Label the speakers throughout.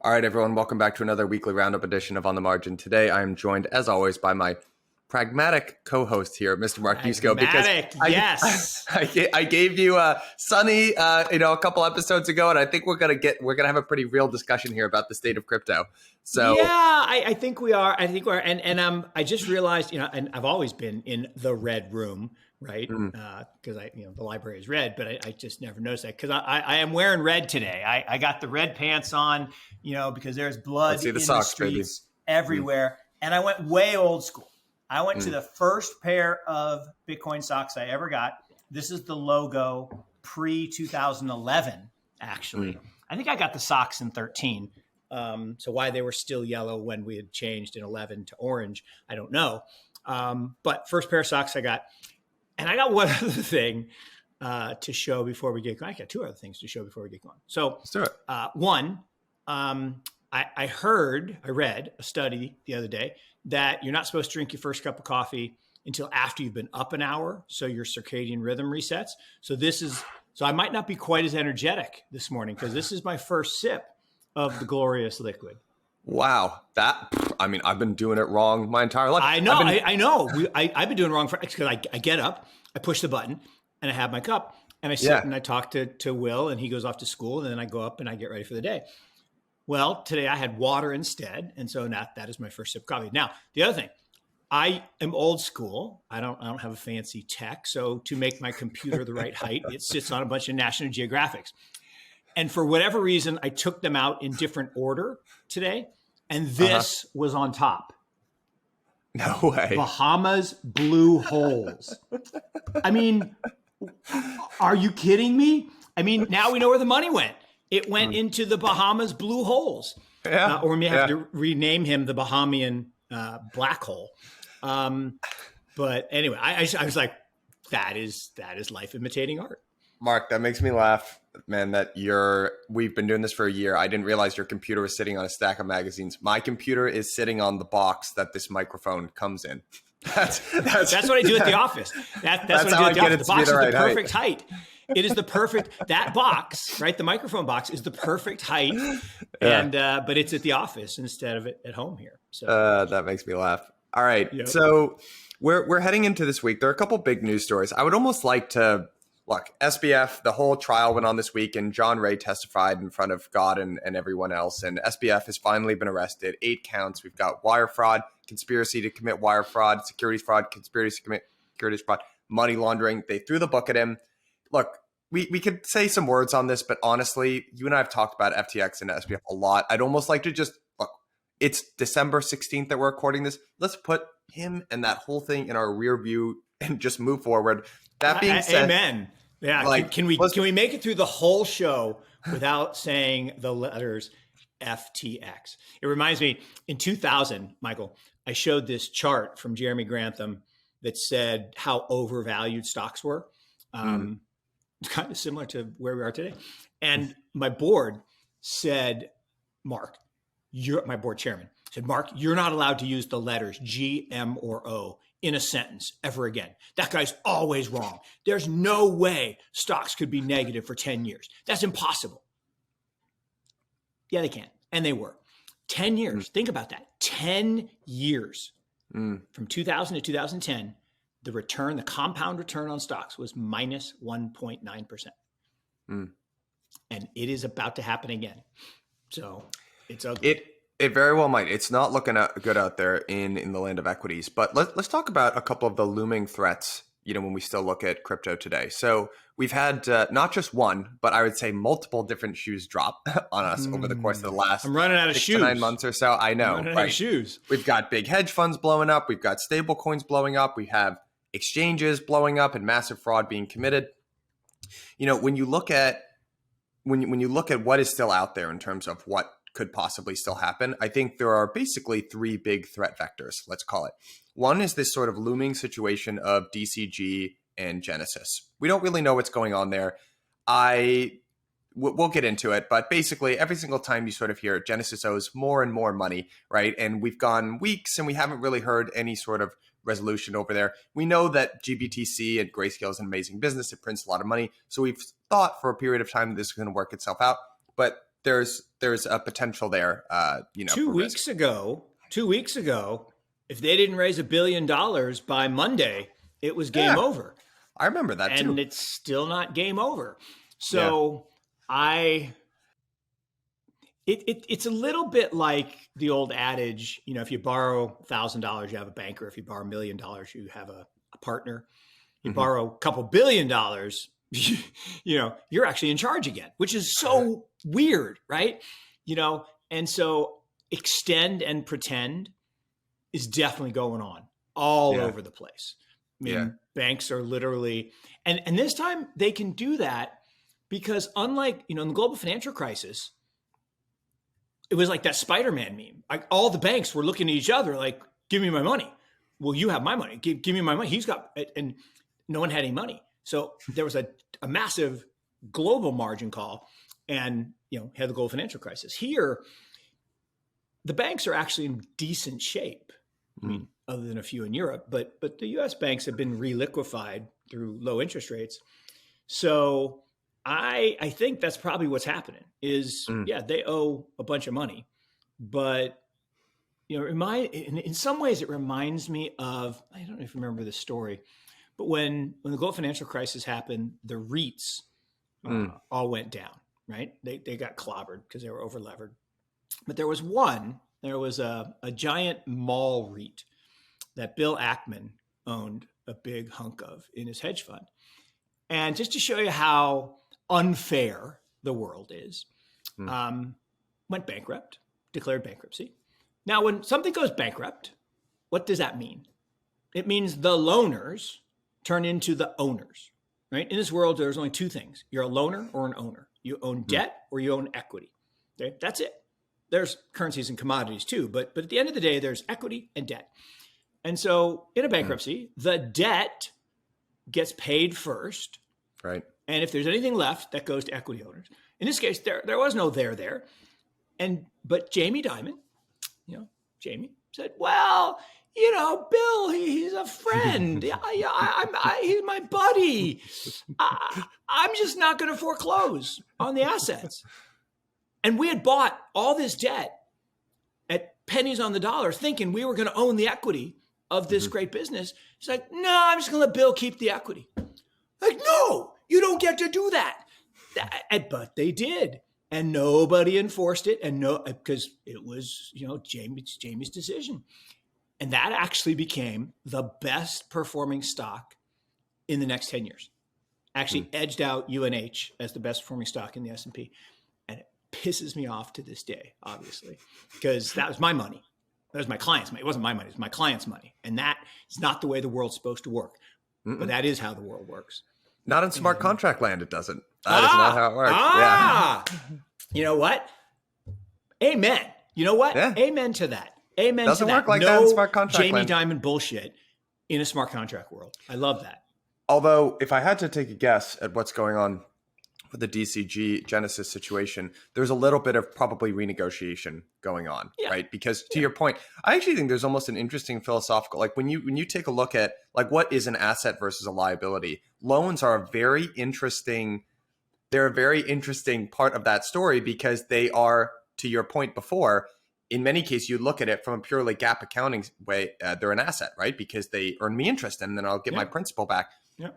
Speaker 1: All right, everyone, welcome back to another weekly roundup edition of On the Margin. Today, I am joined, as always, by my pragmatic co-host here, Mr. Mark Dusko, because
Speaker 2: yes,
Speaker 1: I gave you Sunny, a couple episodes ago, and I think we're gonna have a pretty real discussion here about the state of crypto. So
Speaker 2: yeah, I think we are. And I just realized, and I've always been in the red room, right? Because the library is red, but I just never noticed that because I am wearing red today. I got the red pants on, because there's blood in the streets everywhere, and I went way old school. I went to the first pair of Bitcoin socks I ever got. This is the logo pre-2011, actually. I think I got the socks in 13. So why they were still yellow when we had changed in 11 to orange, I don't know. But first pair of socks I got. And I got one other thing to show before we get going. I got two other things to show before we get going. So
Speaker 1: let's do it.
Speaker 2: One, I read a study the other day that you're not supposed to drink your first cup of coffee until after you've been up an hour, so your circadian rhythm resets. So I might not be quite as energetic this morning because this is my first sip of the glorious liquid.
Speaker 1: Wow, I've been doing it wrong my entire life.
Speaker 2: I know. I've been doing it wrong because I get up, I push the button, and I have my cup, and I sit and I talk to Will, and he goes off to school, and then I go up and I get ready for the day. Well, today I had water instead, and so that is my first sip of coffee. Now, the other thing, I am old school. I don't have a fancy tech, so to make my computer the right height, it sits on a bunch of National Geographics. And for whatever reason, I took them out in different order today, and this was on top.
Speaker 1: No way.
Speaker 2: Bahamas blue holes. I mean, are you kidding me? I mean, now we know where the money went. It went into the Bahamas blue holes.
Speaker 1: Yeah.
Speaker 2: Or we may have to rename him the Bahamian black hole. But anyway, I was like, that is life imitating art.
Speaker 1: Mark, that makes me laugh, man, we've been doing this for a year. I didn't realize your computer was sitting on a stack of magazines. My computer is sitting on the box that this microphone comes in. That's
Speaker 2: what I do at the office. That's what I do at the office. The box is the perfect height. It is the perfect, that box, right? The microphone box is the perfect height. And, but it's at the office instead of at home here. So
Speaker 1: that makes me laugh. All right. Yep. So we're heading into this week. There are a couple big news stories. I would almost like to look, SBF, the whole trial went on this week and John Ray testified in front of God and everyone else. And SBF has finally been arrested. 8 counts. We've got wire fraud, conspiracy to commit wire fraud, securities fraud, conspiracy to commit securities fraud, money laundering. They threw the book at him. Look, we could say some words on this, but honestly, you and I have talked about FTX and SBF a lot. I'd almost like to just, look, it's December 16th that we're recording this. Let's put him and that whole thing in our rear view and just move forward. That being said,
Speaker 2: amen. Yeah, can we make it through the whole show without saying the letters FTX? It reminds me, in 2000, Michael, I showed this chart from Jeremy Grantham that said how overvalued stocks were. Kind of similar to where we are today. And my board said, Mark, my board chairman said, Mark, you're not allowed to use the letters G, M, or O in a sentence ever again. That guy's always wrong. There's no way stocks could be negative for 10 years. That's impossible. Yeah, they can. And they were. 10 years. Think about that. 10 years. From 2000 to 2010, the compound return on stocks was minus 1.9%. And it is about to happen again. So it's ugly.
Speaker 1: It very well might. It's not looking good out there in the land of equities. But let's talk about a couple of the looming threats, when we still look at crypto today. So we've had not just one, but I would say multiple different shoes drop on us over the course of the last
Speaker 2: I'm running out of
Speaker 1: 6
Speaker 2: shoes.
Speaker 1: to 9 months or so. I know,
Speaker 2: I'm running
Speaker 1: right?
Speaker 2: out of shoes.
Speaker 1: We've got big hedge funds blowing up. We've got stable coins blowing up. We have exchanges blowing up and massive fraud being committed. When you look at what is still out there in terms of what could possibly still happen, I think there are basically 3 big threat vectors, let's call it. One is this sort of looming situation of DCG and Genesis. We don't really know what's going on there. We'll get into it, but basically every single time you sort of hear Genesis owes more and more money, right? And we've gone weeks and we haven't really heard any sort of resolution over there. We know that GBTC and Grayscale is an amazing business. It prints a lot of money. So we've thought for a period of time this is going to work itself out. But there's a potential there.
Speaker 2: 2 weeks ago, if they didn't raise $1 billion by Monday, it was game over.
Speaker 1: I remember that too.
Speaker 2: And it's still not game over. So it's a little bit like the old adage, if you borrow $1,000, you have a banker. If you borrow $1 million, you have a partner. You borrow a couple $1 billion, you're actually in charge again, which is so weird, right? And so extend and pretend is definitely going on all over the place. I mean, banks are literally, and this time they can do that because unlike, in the global financial crisis, it was like that Spider-Man meme. Like all the banks were looking at each other like, give me my money. Well, you have my money. Give me my money. He's got it. And no one had any money. So there was a massive global margin call and, had the global financial crisis. Here, the banks are actually in decent shape. I mean, other than a few in Europe, but the U.S. banks have been reliquefied through low interest rates. So I think that's probably what's happening is, they owe a bunch of money, but in some ways it reminds me of, I don't know if you remember this story, but when the global financial crisis happened, the REITs all went down, right? They got clobbered because they were over levered. But there was a giant mall REIT that Bill Ackman owned a big hunk of in his hedge fund. And just to show you how unfair the world is, went bankrupt, declared bankruptcy. Now, when something goes bankrupt, what does that mean? It means the loaners turn into the owners, right? In this world, there's only two things. You're a loaner or an owner. You own debt or you own equity. Okay, that's it. There's currencies and commodities too, but at the end of the day, there's equity and debt. And so in a bankruptcy, the debt gets paid first.
Speaker 1: Right.
Speaker 2: And if there's anything left, that goes to equity owners. In this case, there was no there. But Jamie Dimon, Jamie said, well, Bill, he's a friend. He's my buddy. I'm just not going to foreclose on the assets. And we had bought all this debt at pennies on the dollar, thinking we were going to own the equity of this great business. He's like, no, I'm just going to let Bill keep the equity. Like, no, you don't get to do that. But they did. And nobody enforced it. And because it was, Jamie's decision. And that actually became the best performing stock in the next 10 years. Actually edged out UNH as the best performing stock in the S&P. And it pisses me off to this day, obviously, because that was my money. That was my client's money. It wasn't my money. It was my client's money. And that is not the way the world's supposed to work. But that is how the world works.
Speaker 1: Not in smart contract land, it doesn't. That is not how it works.
Speaker 2: You know what? Amen. You know what?
Speaker 1: Yeah.
Speaker 2: Amen to that. Amen
Speaker 1: doesn't
Speaker 2: to that.
Speaker 1: Work like that in smart contract
Speaker 2: Jamie
Speaker 1: land.
Speaker 2: Dimon bullshit in a smart contract world. I love that.
Speaker 1: Although, if I had to take a guess at what's going on with the DCG Genesis situation, there's a little bit of probably renegotiation going on, right? Because to your point, I actually think there's almost an interesting philosophical, like when you take a look at like what is an asset versus a liability, loans are a very interesting, they're a very interesting part of that story because they are, to your point before, in many cases, you look at it from a purely GAAP accounting way, they're an asset, right? Because they earn me interest and then I'll get my principal back.
Speaker 2: Yeah.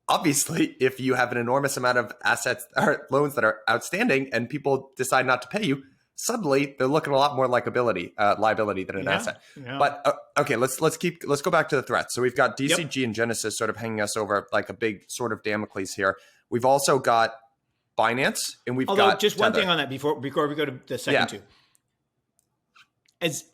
Speaker 1: Obviously, if you have an enormous amount of assets or loans that are outstanding and people decide not to pay you, suddenly they're looking a lot more like liability than an asset. Yeah. But okay, let's go back to the threats. So we've got DCG and Genesis sort of hanging us over like a big sort of Damocles here. We've also got Binance and we've got
Speaker 2: just
Speaker 1: Tether.
Speaker 2: One thing on that before we go to the second two. As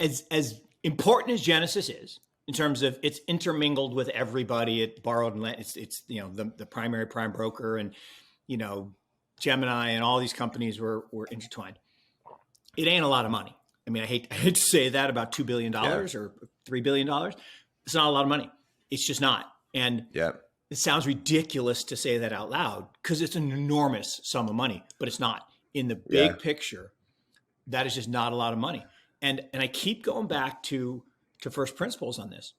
Speaker 2: important as Genesis is, in terms of it's intermingled with everybody, it borrowed and lent, it's the primary prime broker and Gemini and all these companies were intertwined. It ain't a lot of money. I mean, I hate to say that about $2 billion or $3 billion. It's not a lot of money. It's just not. And it sounds ridiculous to say that out loud because it's an enormous sum of money, but it's not. In the big picture, that is just not a lot of money. And I keep going back to first principles on this.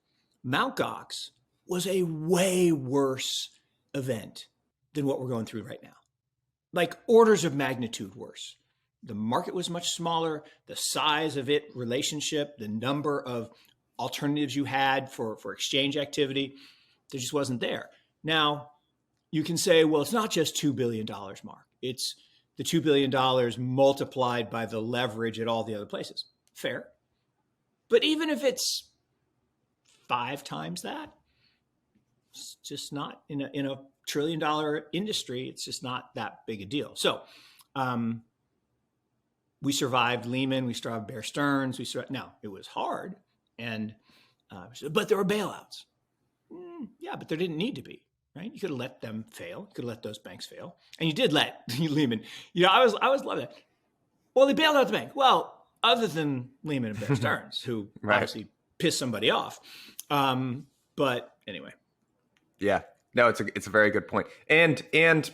Speaker 2: Mt. Gox was a way worse event than what we're going through right now. Like orders of magnitude worse. the market was much smaller, the size of it relationship, the number of alternatives you had for exchange activity, there just wasn't there. Now, you can say, well, it's not just $2 billion, Mark. It's the $2 billion multiplied by the leverage at all the other places. Fair. But even if it's 5 times that, it's just not in a $1 trillion industry. It's just not that big a deal. So we survived Lehman. We survived Bear Stearns. Now, it was hard, but there were bailouts. Yeah, but there didn't need to be. Right? You could have let them fail. You could have let those banks fail. And you did let Lehman. I always love that. Well, they bailed out the bank. Well, other than Lehman and Bear Stearns, who obviously pissed somebody off. But anyway.
Speaker 1: Yeah. No, it's a very good point. And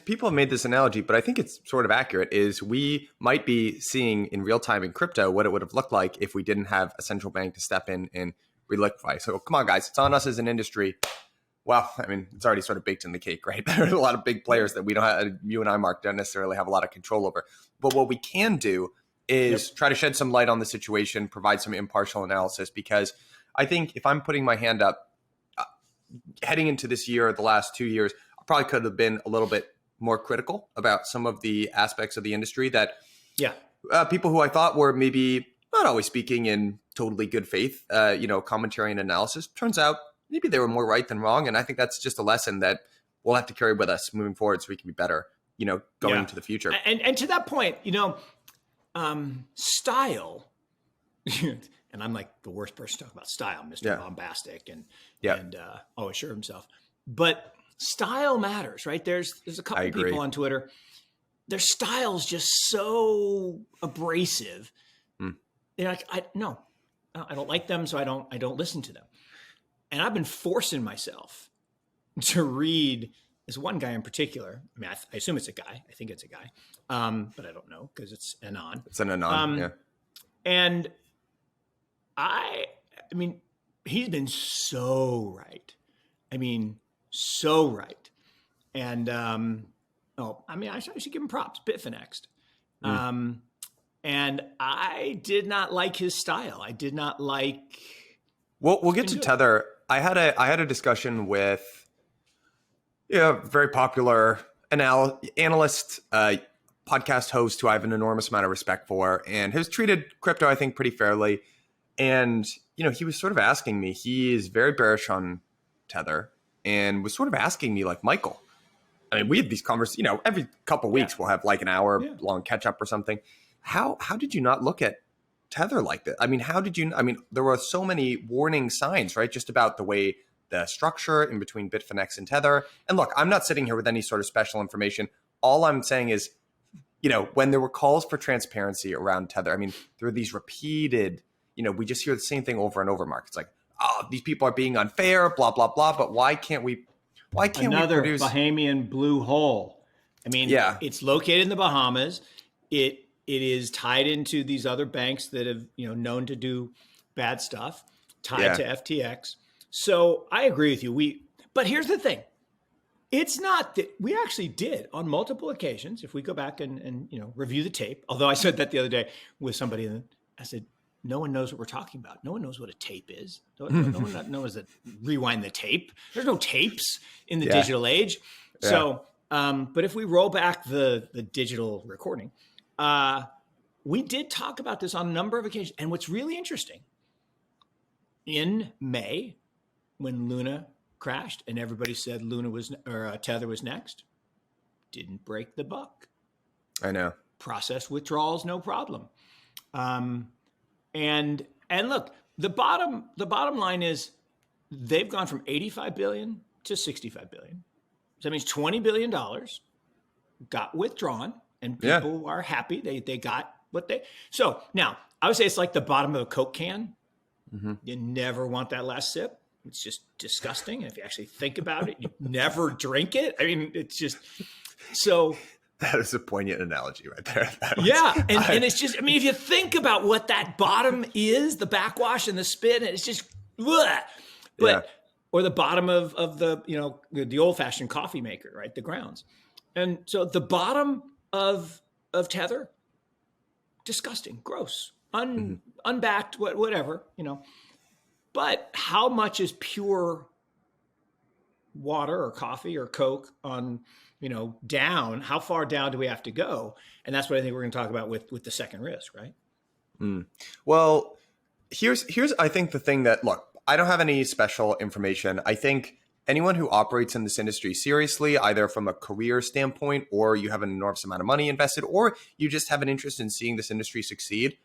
Speaker 1: people have made this analogy, but I think it's sort of accurate, is we might be seeing in real time in crypto what it would have looked like if we didn't have a central bank to step in and reliquify. So come on, guys, it's on us as an industry. Well, I mean, it's already sort of baked in the cake, right? There are a lot of big players that we don't have, you and I, Mark, don't necessarily have a lot of control over. But what we can do is try to shed some light on the situation, provide some impartial analysis, because I think if I'm putting my hand up, heading into this year, the last 2 years, I probably could have been a little bit more critical about some of the aspects of the industry that people who I thought were maybe not always speaking in totally good faith, commentary and analysis, turns out maybe they were more right than wrong. And I think that's just a lesson that we'll have to carry with us moving forward so we can be better, going into the future.
Speaker 2: And to that point, style, and I'm like the worst person to talk about style, Mr. Bombastic and always sure of himself. But style matters, right? There's a couple people on Twitter, their style's just so abrasive. They're like, I don't like them, so I don't listen to them. And I've been forcing myself to read this one guy in particular. I mean, I assume it's a guy. I think it's a guy, but I don't know because it's Anon.
Speaker 1: It's an Anon,
Speaker 2: And I mean, he's been so right. I mean, so right. And I should give him props. Bitfinex. And I did not like his style. I did not like.
Speaker 1: Well, we'll get to Tether. I had a discussion with very popular analyst, podcast host who I have an enormous amount of respect for, and has treated crypto, I think, pretty fairly. And he was sort of asking me. He is very bearish on Tether, and was sort of asking me, like, Michael. I mean, we have these conversations. Every couple of weeks we'll have like an hour long catch up or something. How did you not look at Tether like that? I mean, there were so many warning signs, right? Just about the way the structure in between Bitfinex and Tether. And look, I'm not sitting here with any sort of special information. All I'm saying is, when there were calls for transparency around Tether, I mean, there were these repeated, we just hear the same thing over and over, Mark. It's like, oh, these people are being unfair, blah, blah, blah. But why can't we produce
Speaker 2: Bahamian blue hole? I mean, it's located in the Bahamas. It is tied into these other banks that have, known to do bad stuff, tied to FTX. So I agree with you. But here's the thing. It's not that we actually did on multiple occasions. If we go back and review the tape, although I said that the other day with somebody, and I said, no one knows what we're talking about. No one knows what a tape is. No one knows that rewind the tape. There's no tapes in the digital age. Yeah. So, but if we roll back the digital recording, we did talk about this on a number of occasions. And what's really interesting, in May, when Luna crashed and everybody said Tether was next, didn't break the buck.
Speaker 1: I know.
Speaker 2: Processed withdrawals, no problem. And look, the bottom line is they've gone from 85 billion to 65 billion. So that means $20 billion got withdrawn. And people are happy. They got what they. So now I would say it's like the bottom of a Coke can. Mm-hmm. You never want that last sip. It's just disgusting. And if you actually think about it, you never drink it. I mean, it's just so.
Speaker 1: That is a poignant analogy right there.
Speaker 2: And it's just. I mean, if you think about what that bottom is, the backwash and the spin, it's just. Bleh. But or the bottom of the the old fashioned coffee maker, right? The grounds, and so the bottom of Tether disgusting, gross, unbacked, whatever, But how much is pure water or coffee or Coke on, down? How far down do we have to go? And that's what I think we're going to talk about with the second risk, right?
Speaker 1: Well, here's I think the thing that, look, I don't have any special information. I think anyone who operates in this industry seriously, either from a career standpoint, or you have an enormous amount of money invested, or you just have an interest in seeing this industry succeed,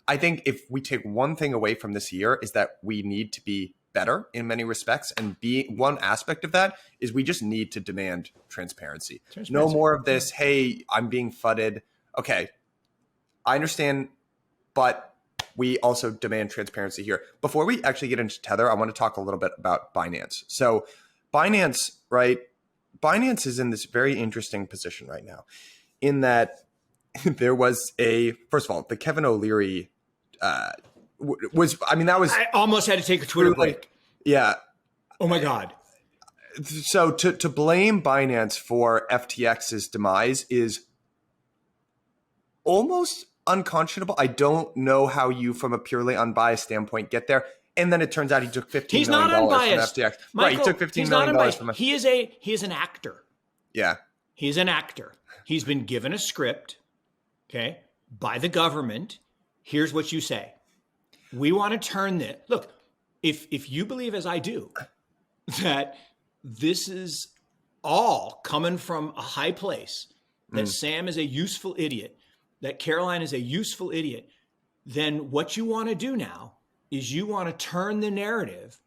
Speaker 1: I think if we take one thing away from this year is that we need to be better in many respects. And one aspect of that is we just need to demand transparency. No more of this, hey, I'm being fudded. Okay, I understand, but we also demand transparency here. Before we actually get into Tether, I want to talk a little bit about Binance. So Binance, right? Binance is in this very interesting position right now in that there was first of all, the Kevin O'Leary I
Speaker 2: almost had to take a Twitter break.
Speaker 1: Yeah.
Speaker 2: Oh my God.
Speaker 1: So to blame Binance for FTX's demise is almost unconscionable. I don't know how you, from a purely unbiased standpoint, get there. And then it turns out he took $15 million from FTX.
Speaker 2: Michael,
Speaker 1: right, he took $15 million from
Speaker 2: He is an actor.
Speaker 1: Yeah.
Speaker 2: He's an actor. He's been given a script, okay, by the government. Here's what you say. We want to turn this. Look, if you believe, as I do, that this is all coming from a high place, that Sam is a useful idiot, that Caroline is a useful idiot, then what you want to do now is you want to turn the narrative.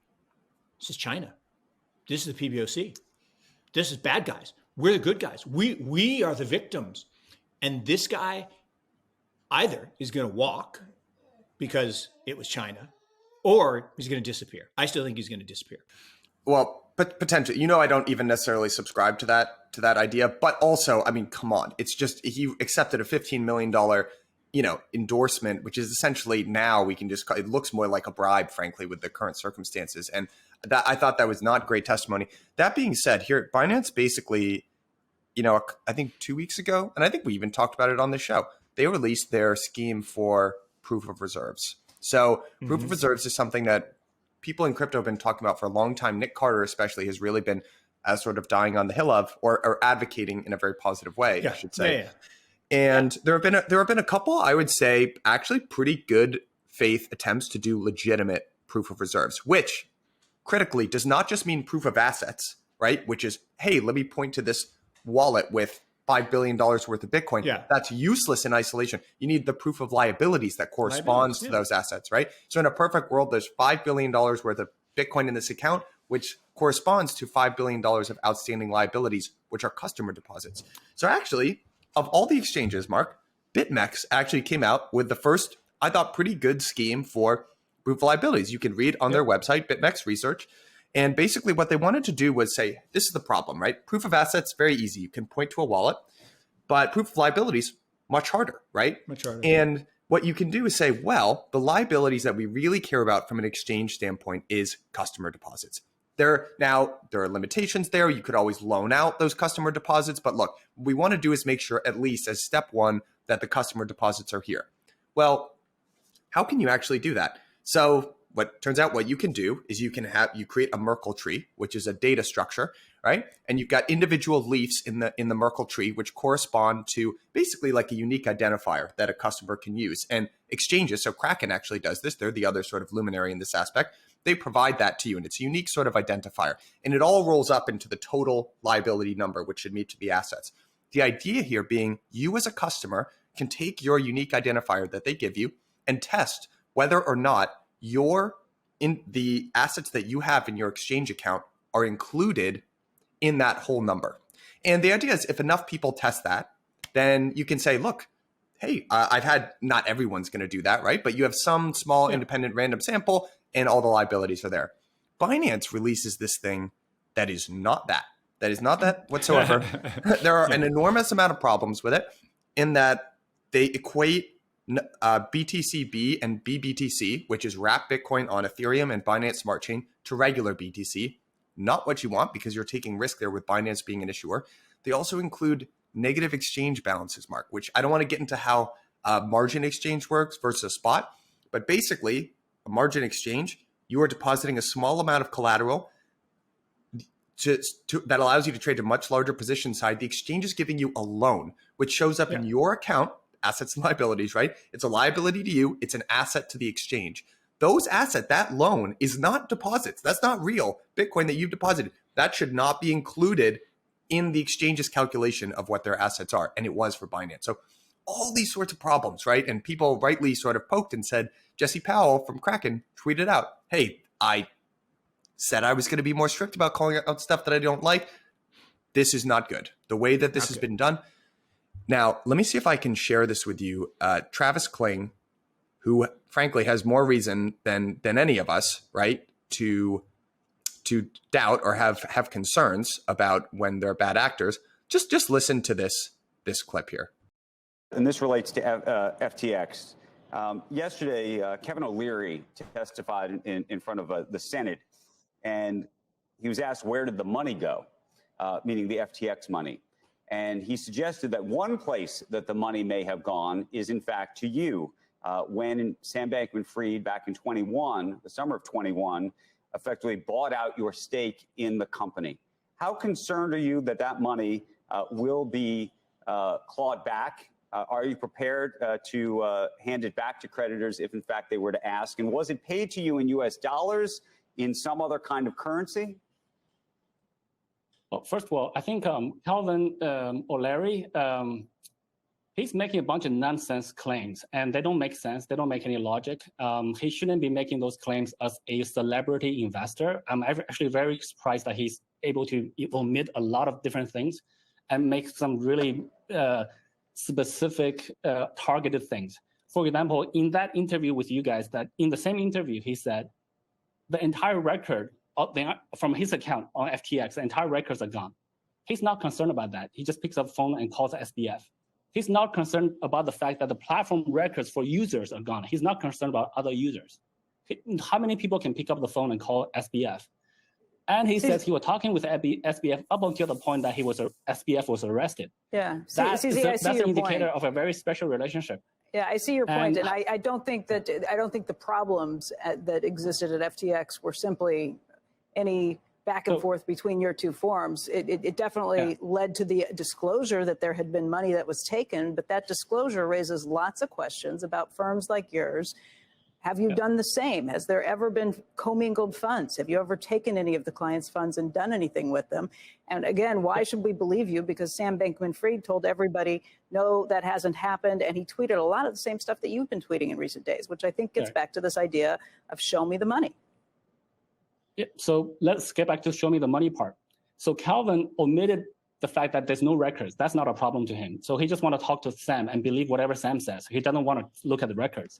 Speaker 2: This is China. This is the PBOC. This is bad guys. We're the good guys. We are the victims. And this guy either is going to walk because it was China, or he's going to disappear. I still think he's going to disappear.
Speaker 1: Well, potentially. I don't even necessarily subscribe to that idea. But also, I mean, come on. It's just he accepted a $15 million, endorsement, which is essentially now we can just, it looks more like a bribe, frankly, with the current circumstances. And that I thought that was not great testimony. That being said, here, Binance basically, I think 2 weeks ago, and I think we even talked about it on the show, they released their scheme for proof of reserves. So proof of reserves is something that people in crypto have been talking about for a long time. Nick Carter especially has really been sort of dying on the hill of, or advocating in a very positive way, I should say.
Speaker 2: Yeah.
Speaker 1: And there have been a couple, I would say, actually pretty good faith attempts to do legitimate proof of reserves, which critically does not just mean proof of assets, right? Which is, hey, let me point to this wallet with $5 billion worth of Bitcoin.
Speaker 2: Yeah.
Speaker 1: That's useless in isolation. You need the proof of liabilities that corresponds to those assets, right? So in a perfect world, there's $5 billion worth of Bitcoin in this account, which corresponds to $5 billion of outstanding liabilities, which are customer deposits. So actually, of all the exchanges, Mark, BitMEX actually came out with the first, I thought, pretty good scheme for proof of liabilities. You can read on their website, BitMEX Research. And basically what they wanted to do was say, this is the problem, right? Proof of assets, very easy. You can point to a wallet, but proof of liabilities, much harder, right?
Speaker 2: Much harder.
Speaker 1: And what you can do is say, well, the liabilities that we really care about from an exchange standpoint is customer deposits. There are limitations there. You could always loan out those customer deposits. But look, what we want to do is make sure, at least as step one, that the customer deposits are here. Well, how can you actually do that? So what turns out what you can do is you create a Merkle tree, which is a data structure, right? And you've got individual leaves in the Merkle tree, which correspond to basically like a unique identifier that a customer can use. And exchanges, so Kraken actually does this. They're the other sort of luminary in this aspect. They provide that to you, and it's a unique sort of identifier. And it all rolls up into the total liability number, which should need to be assets. The idea here being you as a customer can take your unique identifier that they give you and test whether or not the assets that you have in your exchange account are included in that whole number. And the idea is if enough people test that, then you can say, look, hey, not everyone's going to do that, right? But you have some small independent random sample and all the liabilities are there. Binance releases this thing that is not that. That is not that whatsoever. There are an enormous amount of problems with it in that they equate BTCB and BBTC, which is wrapped Bitcoin on Ethereum and Binance Smart Chain, to regular BTC. Not what you want because you're taking risk there with Binance being an issuer. They also include negative exchange balances, Mark, which I don't want to get into how a margin exchange works versus a spot. But basically, a margin exchange, you are depositing a small amount of collateral that allows you to trade a much larger position side. The exchange is giving you a loan, which shows up in your account, assets and liabilities, right? It's a liability to you. It's an asset to the exchange. Those assets, that loan is not deposits. That's not real Bitcoin that you've deposited. That should not be included in the exchange's calculation of what their assets are. And it was for Binance. So all these sorts of problems, right? And people rightly sort of poked and said, Jesse Powell from Kraken tweeted out, hey, I said I was going to be more strict about calling out stuff that I don't like. This is not good. The way that this has been done. Now, let me see if I can share this with you. Travis Kling, who frankly has more reason than any of us, right, to doubt or have concerns about when they're bad actors. Just listen to this clip here.
Speaker 3: And this relates to FTX. Yesterday, Kevin O'Leary testified in front of the Senate, and he was asked, where did the money go, meaning the FTX money? And he suggested that one place that the money may have gone is, in fact, to you. When Sam Bankman-Fried back in the summer of 21, effectively bought out your stake in the company. How concerned are you that that money will be clawed back? Are you prepared to hand it back to creditors if, in fact, they were to ask? And was it paid to you in U.S. dollars, in some other kind of currency?
Speaker 4: Well, first of all, I think Calvin O'Leary, he's making a bunch of nonsense claims, and they don't make sense. They don't make any logic. He shouldn't be making those claims as a celebrity investor. I'm actually very surprised that he's able to omit a lot of different things and make some really specific targeted things. For example, in that interview with you guys, that in the same interview, he said the entire record from his account on FTX, the entire records are gone. He's not concerned about that. He just picks up the phone and calls SBF. He's not concerned about the fact that the platform records for users are gone. He's not concerned about other users. How many people can pick up the phone and call SBF? And he says he was talking with SBF up until the point that SBF was arrested.
Speaker 5: Yeah,
Speaker 4: that's an indicator of a very special relationship.
Speaker 5: Yeah, I see your point, and I don't think the problems that existed at FTX were simply any back and forth between your two firms. It definitely led to the disclosure that there had been money that was taken, but that disclosure raises lots of questions about firms like yours. Have you done the same? Has there ever been commingled funds? Have you ever taken any of the clients' funds and done anything with them? And again, why should we believe you? Because Sam Bankman-Fried told everybody, no, that hasn't happened. And he tweeted a lot of the same stuff that you've been tweeting in recent days, which I think gets back to this idea of show me the money.
Speaker 4: Yeah, so let's get back to show me the money part. So Calvin omitted the fact that there's no records. That's not a problem to him. So he just want to talk to Sam and believe whatever Sam says. He doesn't want to look at the records.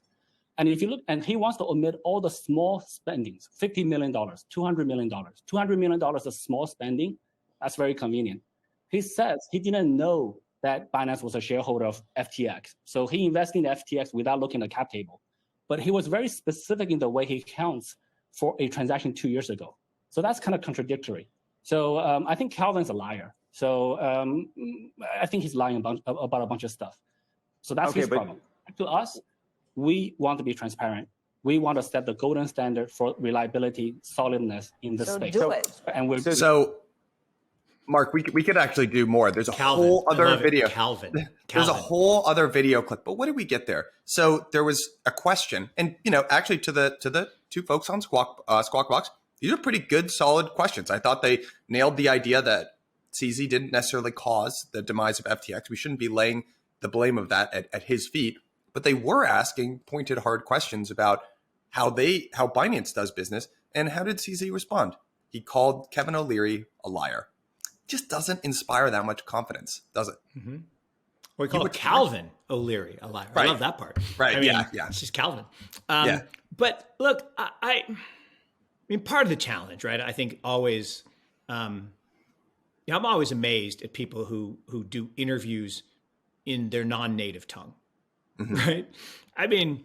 Speaker 4: And if you look, and he wants to omit all the small spendings, $50 million, $200 million. $200 million is small spending. That's very convenient. He says he didn't know that Binance was a shareholder of FTX. So he invested in FTX without looking at the cap table. But he was very specific in the way he counts for a transaction 2 years ago. So that's kind of contradictory. So I think Calvin's a liar. So I think he's lying about a bunch of stuff. So that's his problem. To us, we want to be transparent. We want to set the golden standard for reliability, solidness in this space.
Speaker 5: Do it.
Speaker 4: And we're
Speaker 1: Mark, we could actually do more. There's a whole other video. There's a whole other video clip. But what did we get there? So there was a question, and actually to the two folks on Squawk Box, these are pretty good, solid questions. I thought they nailed the idea that CZ didn't necessarily cause the demise of FTX. We shouldn't be laying the blame of that at his feet. But they were asking pointed, hard questions about how Binance does business, and how did CZ respond? He called Kevin O'Leary a liar. Just doesn't inspire that much confidence, does it?
Speaker 2: Mm-hmm. Well, we call Calvin O'Leary a liar.
Speaker 1: Right.
Speaker 2: I love that part.
Speaker 1: Right.
Speaker 2: I mean,
Speaker 1: yeah.
Speaker 2: It's just Calvin. But look, I mean, part of the challenge, right? I think always, I'm always amazed at people who do interviews in their non-native tongue. Mm-hmm. Right. I mean,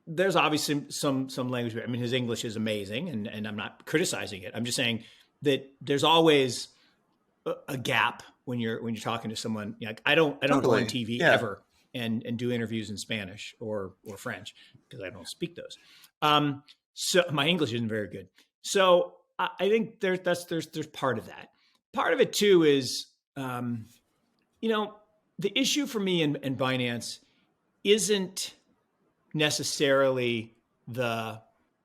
Speaker 2: there's obviously some language. I mean, his English is amazing, and I'm not criticizing it. I'm just saying that there's always a gap when you're talking to someone. Like I don't go on TV ever and do interviews in Spanish or French because I don't speak those. So my English isn't very good. So I think there's part of that. Part of it too is, the issue for me in Binance isn't necessarily the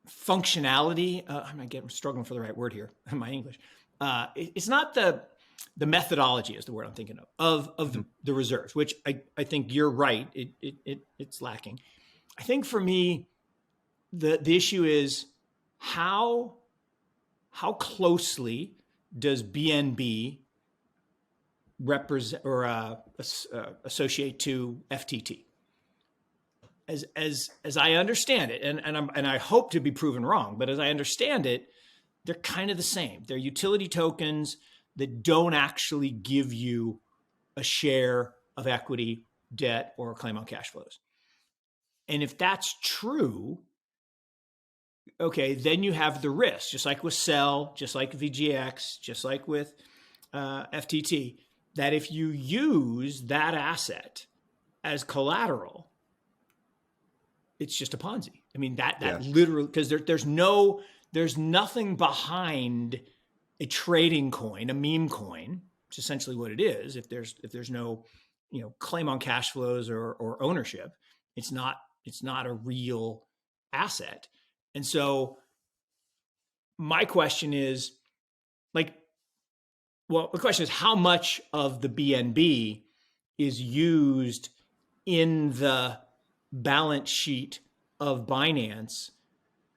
Speaker 2: functionality. I'm struggling for the right word here in my English. It's not the methodology is the word I'm thinking of the reserves, which I think you're right. It's lacking. I think for me, the issue is how closely does BNB represent or associate to FTT? As I understand it, and I hope to be proven wrong, but as I understand it, they're kind of the same. They're utility tokens that don't actually give you a share of equity, debt, or a claim on cash flows. And if that's true, okay, then you have the risk, just like with Cell, just like VGX, just like with FTT, that if you use that asset as collateral, it's just a Ponzi. I mean, that literally, because there's nothing behind a trading coin, a meme coin, which is essentially what it is. If there's no, claim on cash flows or ownership, it's not a real asset. And so my question is the question is how much of the BNB is used in the balance sheet of Binance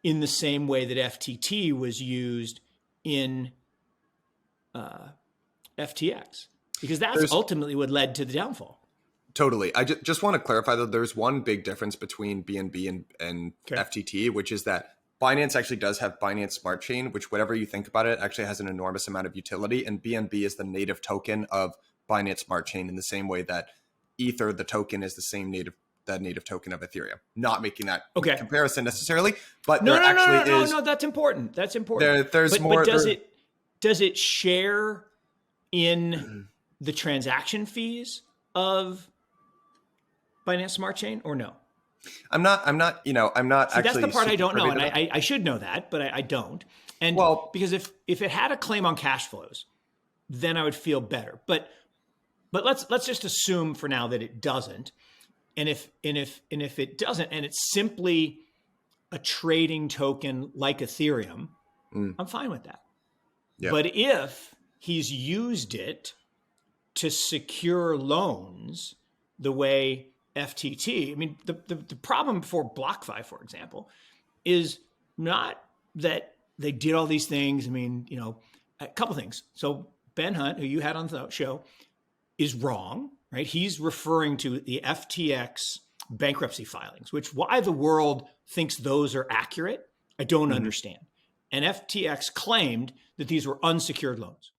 Speaker 2: in the same way that FTT was used in FTX, because that's ultimately what led to the downfall.
Speaker 1: Totally. I just want to clarify, though, there's one big difference between BNB and FTT, which is that Binance actually does have Binance Smart Chain, which, whatever you think about it, actually has an enormous amount of utility. And BNB is the native token of Binance Smart Chain in the same way that Ether, the token, is the native token of Ethereum. Not making that comparison necessarily, but
Speaker 2: no, that's important. That's important.
Speaker 1: There's more.
Speaker 2: But does it share in the transaction fees of Binance Smart Chain or no?
Speaker 1: I'm not actually.
Speaker 2: That's the part I don't know. And I should know that, but I don't. And because if it had a claim on cash flows, then I would feel better. But let's just assume for now that it doesn't. And if it doesn't, and it's simply a trading token like Ethereum, I'm fine with that. Yep. But if he's used it to secure loans the way FTT, I mean, the problem for BlockFi, for example, is not that they did all these things. I mean, a couple things. So Ben Hunt, who you had on the show, is wrong, right? He's referring to the FTX bankruptcy filings, which why the world thinks those are accurate, I don't understand. And FTX claimed that these were unsecured loans.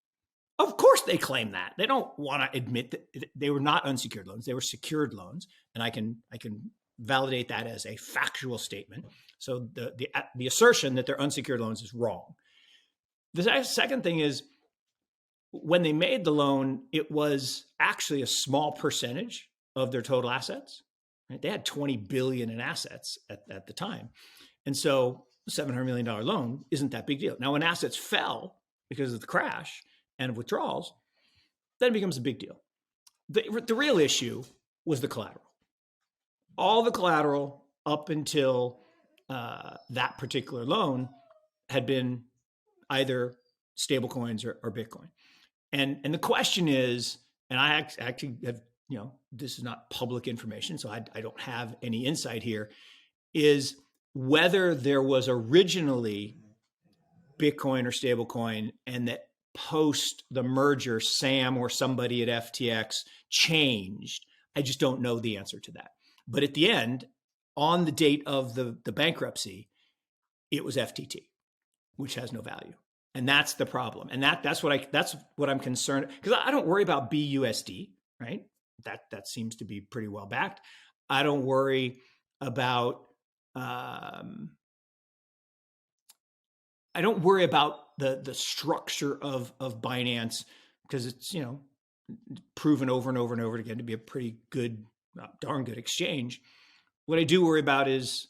Speaker 2: Of course they claim that. They don't want to admit that they were not unsecured loans. They were secured loans. And I can validate that as a factual statement. So the assertion that they're unsecured loans is wrong. The second thing is, when they made the loan, it was actually a small percentage of their total assets. Right? They had $20 billion in assets at the time. And so a $700 million loan isn't that big deal. Now, when assets fell because of the crash and of withdrawals, then it becomes a big deal. The real issue was the collateral. All the collateral up until that particular loan had been either stablecoins or Bitcoin. And the question is, and I actually have, this is not public information, so I don't have any insight here, is whether there was originally Bitcoin or stablecoin and that post the merger, Sam or somebody at FTX changed. I just don't know the answer to that. But at the end, on the date of the bankruptcy, it was FTT, which has no value. And that's the problem. And that's what I'm concerned, because I don't worry about BUSD, right? That seems to be pretty well backed. I don't worry about the structure of Binance, because it's proven over and over and over again to be a pretty good darn good exchange. What I do worry about is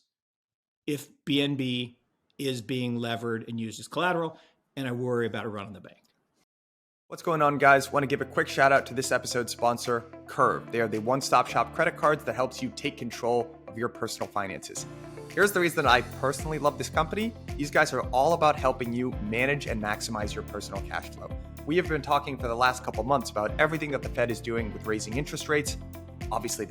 Speaker 2: if BNB is being levered and used as collateral, and I worry about a run on the bank.
Speaker 1: What's going on, guys? Want to give a quick shout out to this episode's sponsor, Curve. They are the one-stop shop credit cards that helps you take control of your personal finances. Here's the reason that I personally love this company. These guys are all about helping you manage and maximize your personal cash flow. We have been talking for the last couple months about everything that the Fed is doing with raising interest rates. Obviously,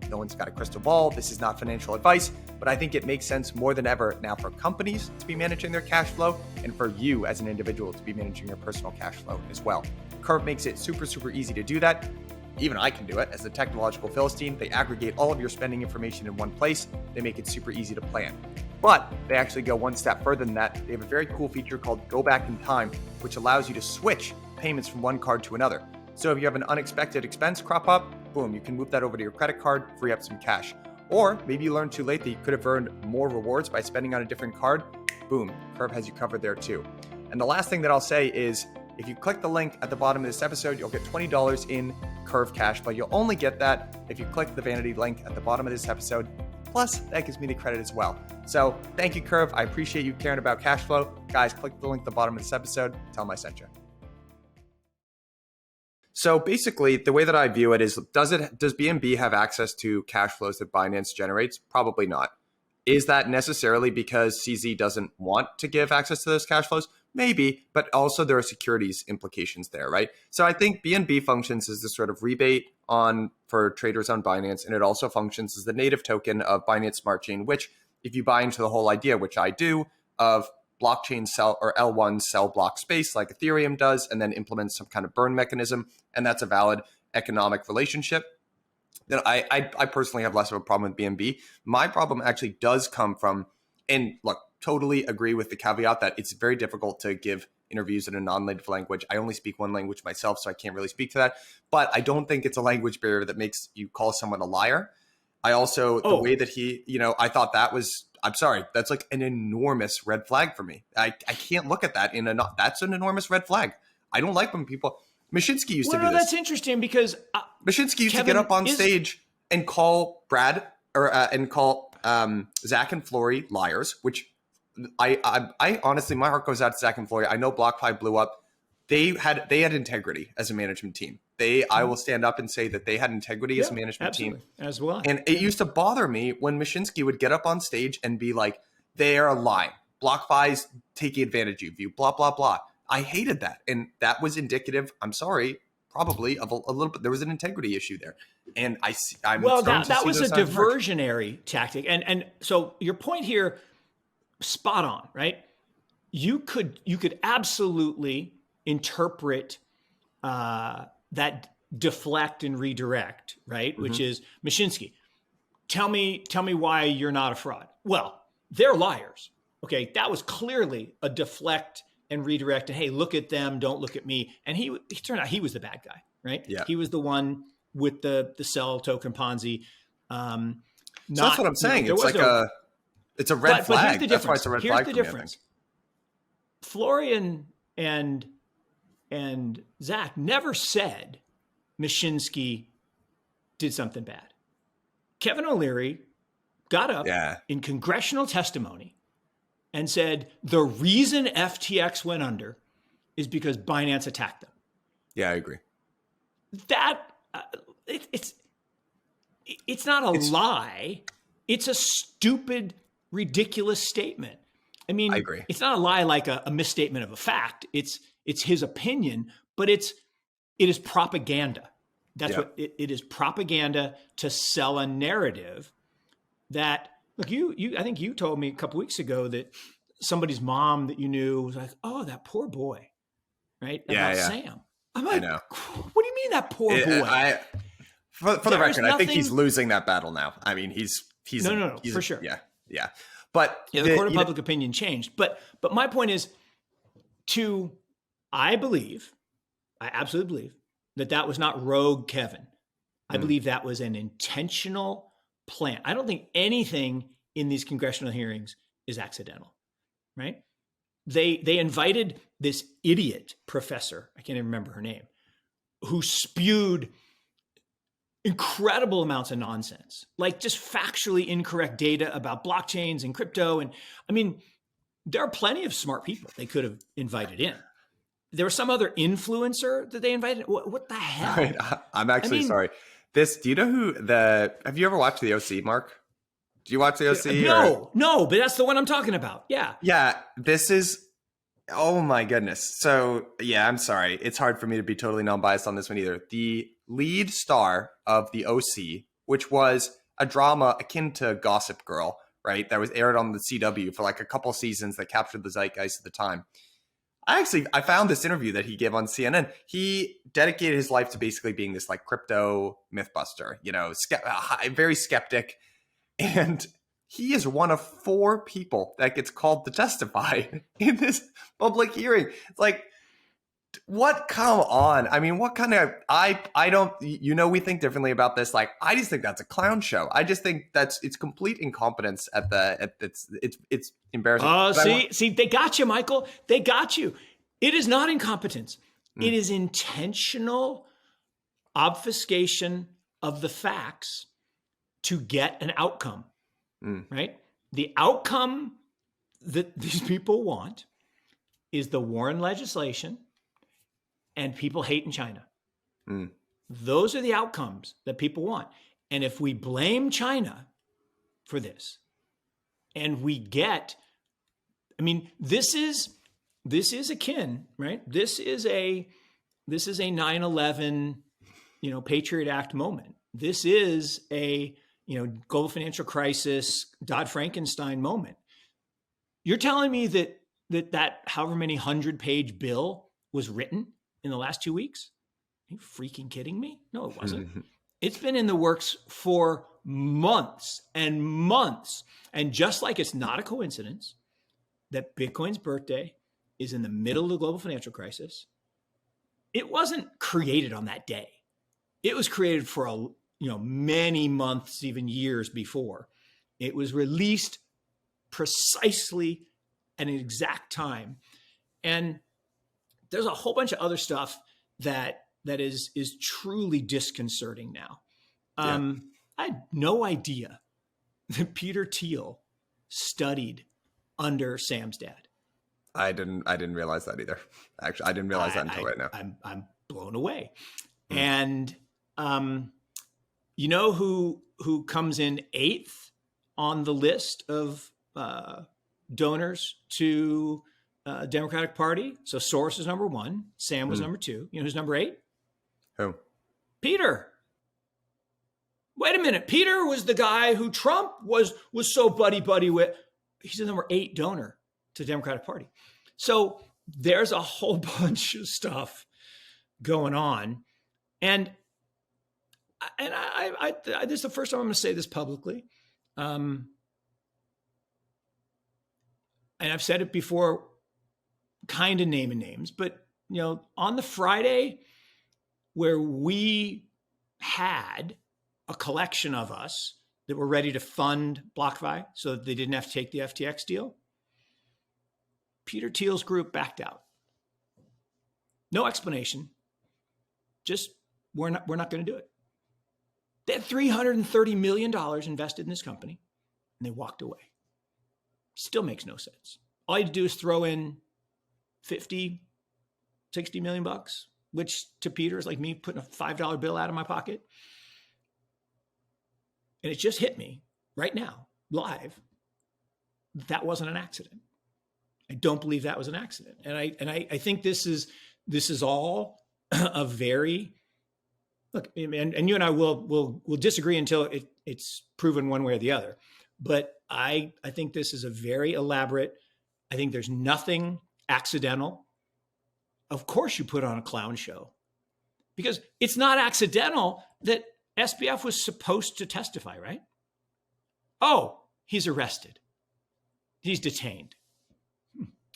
Speaker 1: no one's got a crystal ball. This is not financial advice, but I think it makes sense more than ever now for companies to be managing their cash flow and for you as an individual to be managing your personal cash flow as well. Curve makes it super, super easy to do that. Even I can do it. As the technological Philistine, they aggregate all of your spending information in one place. They make it super easy to plan. But they actually go one step further than that. They have a very cool feature called Go Back in Time, which allows you to switch payments from one card to another. So if you have an unexpected expense crop up, boom, you can move that over to your credit card, free up some cash. Or maybe you learned too late that you could have earned more rewards by spending on a different card. Boom, Curve has you covered there too. And the last thing that I'll say is, if you click the link at the bottom of this episode, you'll get $20 in Curve cash, but you'll only get that if you click the vanity link at the bottom of this episode. Plus, that gives me the credit as well. So thank you, Curve. I appreciate you caring about cash flow. Guys, click the link at the bottom of this episode. Tell them I sent you. So basically, the way that I view it is, does BNB have access to cash flows that Binance generates? Probably not. Is that necessarily because CZ doesn't want to give access to those cash flows? Maybe, but also there are securities implications there, right? So I think BNB functions as this sort of rebate for traders on Binance, and it also functions as the native token of Binance Smart Chain, which, if you buy into the whole idea, which I do, of blockchain sell or L1 sell block space like Ethereum does, and then implement some kind of burn mechanism, and that's a valid economic relationship, then I personally have less of a problem with BNB. My problem actually does come from, and look, totally agree with the caveat that it's very difficult to give interviews in a non-native language. I only speak one language myself, so I can't really speak to that. But I don't think it's a language barrier that makes you call someone a liar. I also, the way that I thought that was, I'm sorry, that's like an enormous red flag for me. I can't look at that that's an enormous red flag. I don't like when people, Mashinsky used to do this.
Speaker 2: That's interesting because
Speaker 1: Mashinsky used to get up on stage and call Zach and Flory liars, which I honestly, my heart goes out to Zach and Flory. I know BlockFi blew up. They had integrity as a management team. I will stand up and say that they had integrity as a management team
Speaker 2: as well.
Speaker 1: And it used to bother me when Mashinsky would get up on stage and be like, "They are lying. BlockFi's taking advantage of you. Blah blah blah." I hated that, and that was indicative. I'm sorry, probably of a little bit. There was an integrity issue there, and that
Speaker 2: was a diversionary tactic, and so your point here, spot on, right? You could absolutely interpret that deflect and redirect, right? Mm-hmm. Which is Mashinsky. Tell me why you're not a fraud. Well, they're liars. Okay, that was clearly a deflect and redirect. And hey, look at them, don't look at me. And he turned out he was the bad guy, right?
Speaker 1: Yeah.
Speaker 2: He was the one with the cell token Ponzi.
Speaker 1: So that's what I'm saying. It's a red flag.
Speaker 2: But here's the difference.
Speaker 1: That's why it's a red flag.
Speaker 2: Here's the difference. Florian and Zach never said Mashinsky did something bad. Kevin O'Leary got up in congressional testimony and said the reason FTX went under is because Binance attacked them.
Speaker 1: Yeah, I agree.
Speaker 2: That it's not a lie. It's a stupid, ridiculous statement. I mean,
Speaker 1: I agree.
Speaker 2: It's not a lie like a misstatement of a fact. It's his opinion, but it is propaganda. That's what it is, propaganda to sell a narrative that, look, I think you told me a couple weeks ago that somebody's mom that you knew was like, "Oh, that poor boy," right? About Sam. I'm like, what do you mean that poor boy?
Speaker 1: For the record, I think he's losing that battle now. I mean, he's
Speaker 2: no, for sure.
Speaker 1: Yeah. But
Speaker 2: the court of public opinion changed. But my point is I absolutely believe that was not rogue Kevin. I believe that was an intentional plan. I don't think anything in these congressional hearings is accidental, right? They invited this idiot professor, I can't even remember her name, who spewed incredible amounts of nonsense, like just factually incorrect data about blockchains and crypto. And I mean, there are plenty of smart people they could have invited in. There was some other influencer that they invited. What the hell?
Speaker 1: Right. I'm actually sorry. Do you know have you ever watched The OC, Mark? Do you watch The OC?
Speaker 2: No, but that's the one I'm talking about. Yeah.
Speaker 1: Yeah. This is, oh my goodness. So yeah, I'm sorry. It's hard for me to be totally non-biased on this one either. The lead star of The OC, which was a drama akin to Gossip Girl, right? That was aired on the CW for like a couple seasons that captured the zeitgeist at the time. I found this interview that he gave on CNN. He dedicated his life to basically being this like crypto mythbuster, very skeptic. And he is one of 4 people that gets called to testify in this public hearing. It's like, what? Come on. I mean, what kind of, I don't, we think differently about this. Like, I just think that's a clown show. I just think it's complete incompetence it's embarrassing.
Speaker 2: See, they got you, Michael. They got you. It is not incompetence. It is intentional obfuscation of the facts to get an outcome, right? The outcome that these people want is the Warren legislation and people hate in China. Those are the outcomes that people want. And if we blame China for this, and we get, I mean, this is akin, right? This is a 9/11, Patriot Act moment. This is a, global financial crisis, Dodd-Frankenstein moment. You're telling me that however many 100-page bill was written in the last 2 weeks? Are you freaking kidding me? No, it wasn't. It's been in the works for months and months. And just like it's not a coincidence that Bitcoin's birthday is in the middle of the global financial crisis, it wasn't created on that day. It was created for many months, even years before. It was released precisely at an exact time. And there's a whole bunch of other stuff that is truly disconcerting now. I had no idea that Peter Thiel studied under Sam's dad.
Speaker 1: I didn't realize that either. Actually, I didn't realize that until right now.
Speaker 2: I'm blown away. And you know who comes in 8th on the list of donors to Democratic Party? So Soros is number 1. Sam was number 2. You know who's number 8?
Speaker 1: Who?
Speaker 2: Peter. Wait a minute. Peter was the guy who Trump was so buddy with. He's the number 8 donor to the Democratic Party. So there's a whole bunch of stuff going on. And I this is the first time I'm going to say this publicly. And I've said it before, kind of naming names, but on the Friday where we had a collection of us that were ready to fund BlockFi so that they didn't have to take the FTX deal, Peter Thiel's group backed out. No explanation. Just we're not going to do it. They had $330 million invested in this company, and they walked away. Still makes no sense. All you have to do is throw in 50, 60 million bucks, which to Peter is like me putting a $5 bill out of my pocket. And it just hit me right now, live. That wasn't an accident. I don't believe that was an accident. And I think this is all a very, look, and you and I will disagree until it's proven one way or the other. But I think this is a very elaborate, I think there's nothing accidental. Of course you put on a clown show, because it's not accidental that SBF was supposed to testify, right? Oh, he's arrested. He's detained.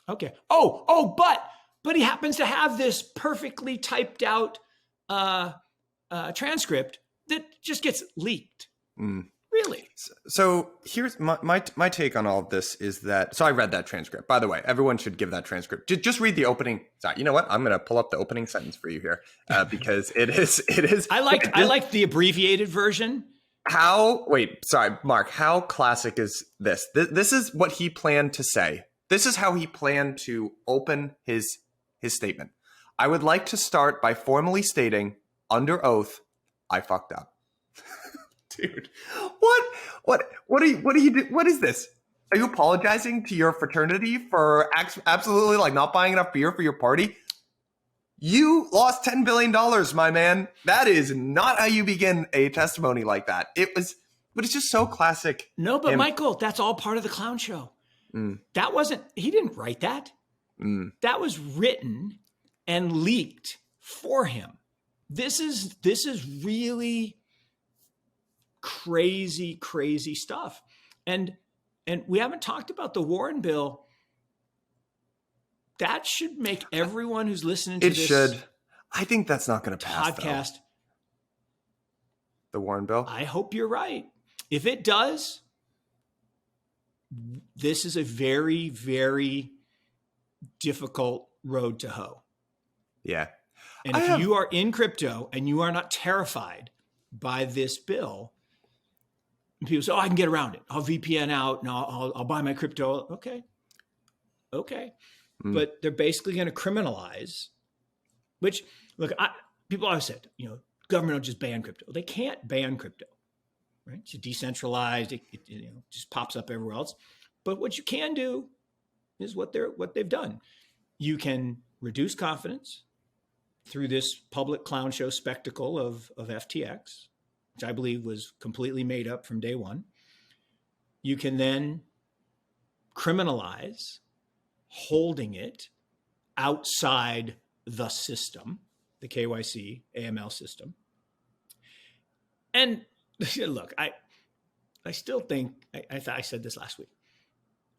Speaker 2: Okay. But he happens to have this perfectly typed out transcript that just gets leaked. Really?
Speaker 1: So here's my take on all of this is that, so I read that transcript. By the way, everyone should give that transcript. Just read the opening. Sorry, you know what? I'm going to pull up the opening sentence for you here because it is.
Speaker 2: I like the abbreviated version.
Speaker 1: Sorry, Mark, how classic is this? This is what he planned to say. This is how he planned to open his statement. I would like to start by formally stating under oath, I fucked up. Dude, what is this? Are you apologizing to your fraternity for absolutely like not buying enough beer for your party? You lost $10 billion, my man. That is not how you begin a testimony like that. But it's just so classic.
Speaker 2: No, but Michael, that's all part of the clown show. He didn't write that. That was written and leaked for him. This is really crazy stuff. And we haven't talked about the Warren bill. That should make everyone who's listening to this
Speaker 1: should. I think that's not going to pass
Speaker 2: podcast.
Speaker 1: Though. The Warren bill?
Speaker 2: I hope you're right. If it does, this is a very, very difficult road to hoe.
Speaker 1: Yeah.
Speaker 2: And if you are in crypto and you are not terrified by this bill, people say, "Oh, I can get around it. I'll VPN out and I'll buy my crypto." Okay. But they're basically going to criminalize, which, look, people always said, government will just ban crypto. They can't ban crypto, right? It's decentralized. It just pops up everywhere else. But what you can do is what they've done. You can reduce confidence through this public clown show spectacle of FTX, which I believe was completely made up from day one. You can then criminalize holding it outside the system, the KYC, AML system. And look, I still think, I said this last week,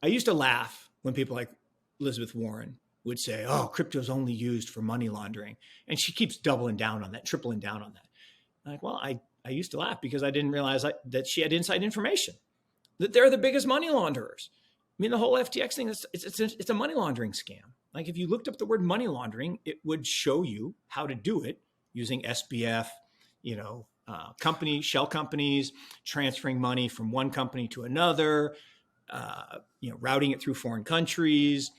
Speaker 2: I used to laugh when people like Elizabeth Warren would say, "Oh, crypto's only used for money laundering." And she keeps doubling down on that, tripling down on that. I'm like, well, I used to laugh because I didn't realize that she had inside information, that they're the biggest money launderers. I mean, the whole FTX thing, it's a money laundering scam. Like if you looked up the word money laundering, it would show you how to do it using SBF, shell companies, transferring money from one company to another, routing it through foreign countries,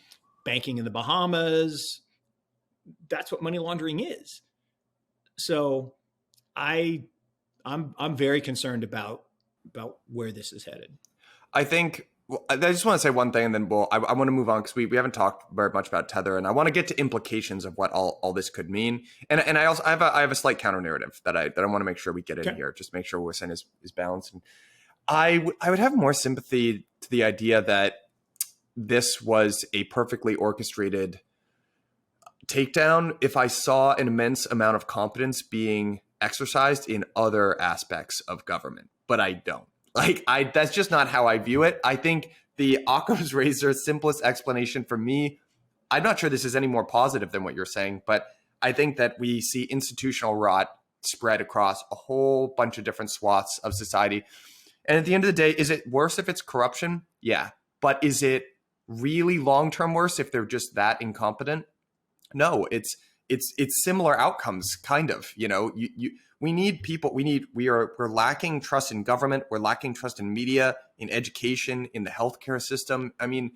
Speaker 2: banking in the Bahamas. That's what money laundering is. So I'm very concerned about where this is headed.
Speaker 1: I think I just want to say one thing, and then I want to move on because we haven't talked very much about Tether, and I want to get to implications of what all this could mean. And I also have a slight counter narrative that I want to make sure we get in here, just make sure what we're saying is balanced. And I would have more sympathy to the idea that this was a perfectly orchestrated takedown if I saw an immense amount of competence being exercised in other aspects of government, but I don't. That's just not how I view it. I think the Occam's razor simplest explanation for me, I'm not sure this is any more positive than what you're saying, but I think that we see institutional rot spread across a whole bunch of different swaths of society. And at the end of the day, is it worse if it's corruption? Yeah. But is it really long-term worse if they're just that incompetent? No, it's similar outcomes, kind of. We need people. We're lacking trust in government. We're lacking trust in media, in education, in the healthcare system. I mean,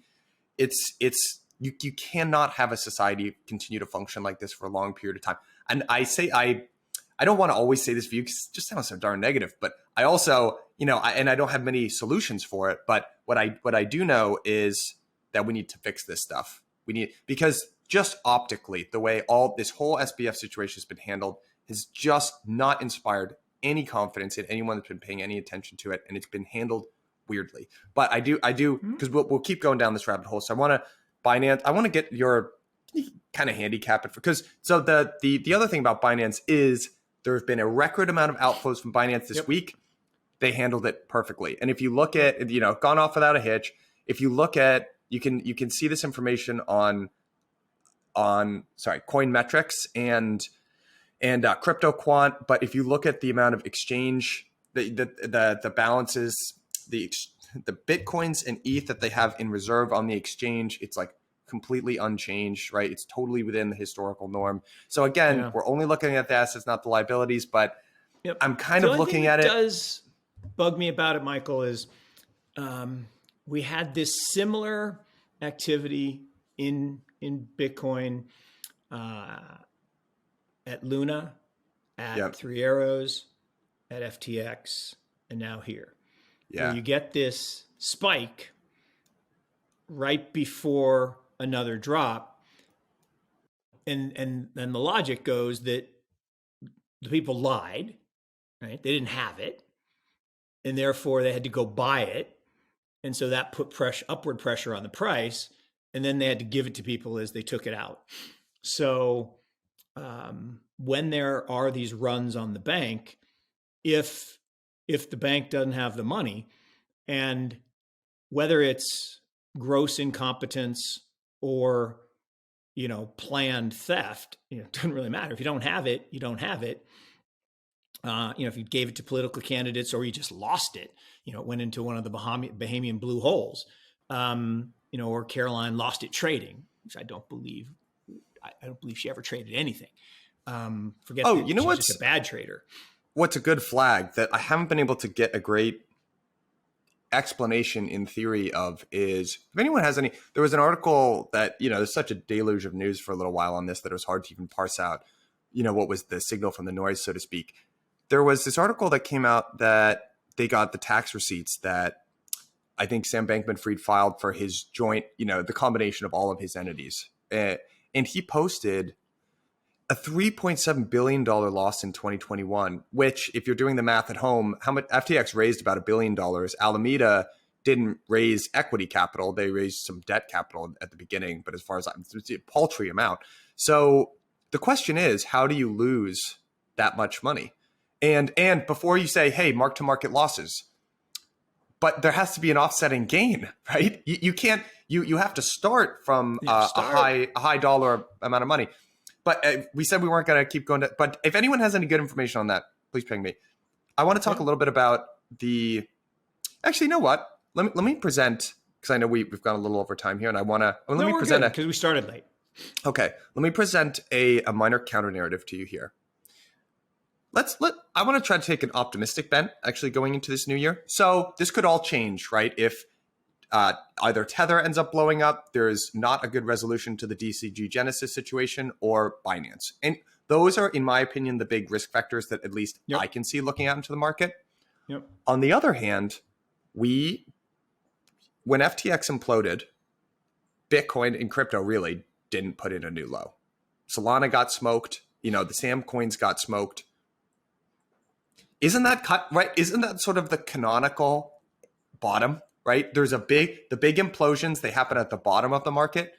Speaker 1: you cannot have a society continue to function like this for a long period of time. And I don't want to always say this view because it just sounds so darn negative. But I also, and I don't have many solutions for it. But what I do know is that we need to fix this stuff. Because just optically, the way this whole SBF situation has been handled has just not inspired any confidence in anyone that's been paying any attention to it, and it's been handled weirdly. But I do because we'll keep going down this rabbit hole. So I want to get your kind of handicap it because the other thing about Binance is there have been a record amount of outflows from Binance this week. They handled it perfectly, and if you look at gone off without a hitch. If you look at you can see this information on Coinmetrics and CryptoQuant. But if you look at the amount of exchange the balances, the Bitcoins and ETH that they have in reserve on the exchange, it's like completely unchanged, right? It's totally within the historical norm. So again, we're only looking at the assets, not the liabilities, but I'm kind of looking at it.
Speaker 2: What does bug me about it, Michael, is we had this similar activity in Bitcoin at Luna, at Three Arrows, at FTX, and now here.
Speaker 1: Yeah.
Speaker 2: Where you get this spike right before another drop. And then the logic goes that the people lied, right? They didn't have it. And therefore they had to go buy it. And so that put upward pressure on the price. And then they had to give it to people as they took it out. So when there are these runs on the bank, if the bank doesn't have the money, and whether it's gross incompetence or, planned theft, it doesn't really matter. If you don't have it, you don't have it. If you gave it to political candidates or you just lost it, it went into one of the Bahamian blue holes, or Caroline lost it trading, which I don't believe she ever traded anything. Forget that she's just a bad trader.
Speaker 1: What's a good flag that I haven't been able to get a great explanation in theory of is, if anyone has any, there was an article that, there's such a deluge of news for a little while on this that it was hard to even parse out, what was the signal from the noise, so to speak. There was this article that came out that they got the tax receipts that I think Sam Bankman-Fried filed for his joint, the combination of all of his entities. And he posted a $3.7 billion loss in 2021, which, if you're doing the math at home, how much FTX raised about $1 billion. Alameda didn't raise equity capital. They raised some debt capital at the beginning, but as far as it's a paltry amount. So the question is, how do you lose that much money? And before you say, hey, mark to market losses, but there has to be an offsetting gain, right? You can't, you have to start from a high dollar amount of money. But we said we weren't going to keep going. But if anyone has any good information on that, please ping me. I want to talk a little bit about actually, you know what? Let me present, because I know we've gone a little over time here, and I want to. Let me present
Speaker 2: because we started late.
Speaker 1: Okay, let me present a minor counter narrative to you here. I want to try to take an optimistic bent, actually, going into this new year. So this could all change, right? If either Tether ends up blowing up, there's not a good resolution to the DCG Genesis situation, or Binance. And those are, in my opinion, the big risk factors that at least I can see looking out into the market.
Speaker 2: Yep.
Speaker 1: On the other hand, when FTX imploded, Bitcoin and crypto really didn't put in a new low. Solana got smoked. The Sam coins got smoked. Isn't that right? Isn't that sort of the canonical bottom? Right? There's the big implosions. They happen at the bottom of the market,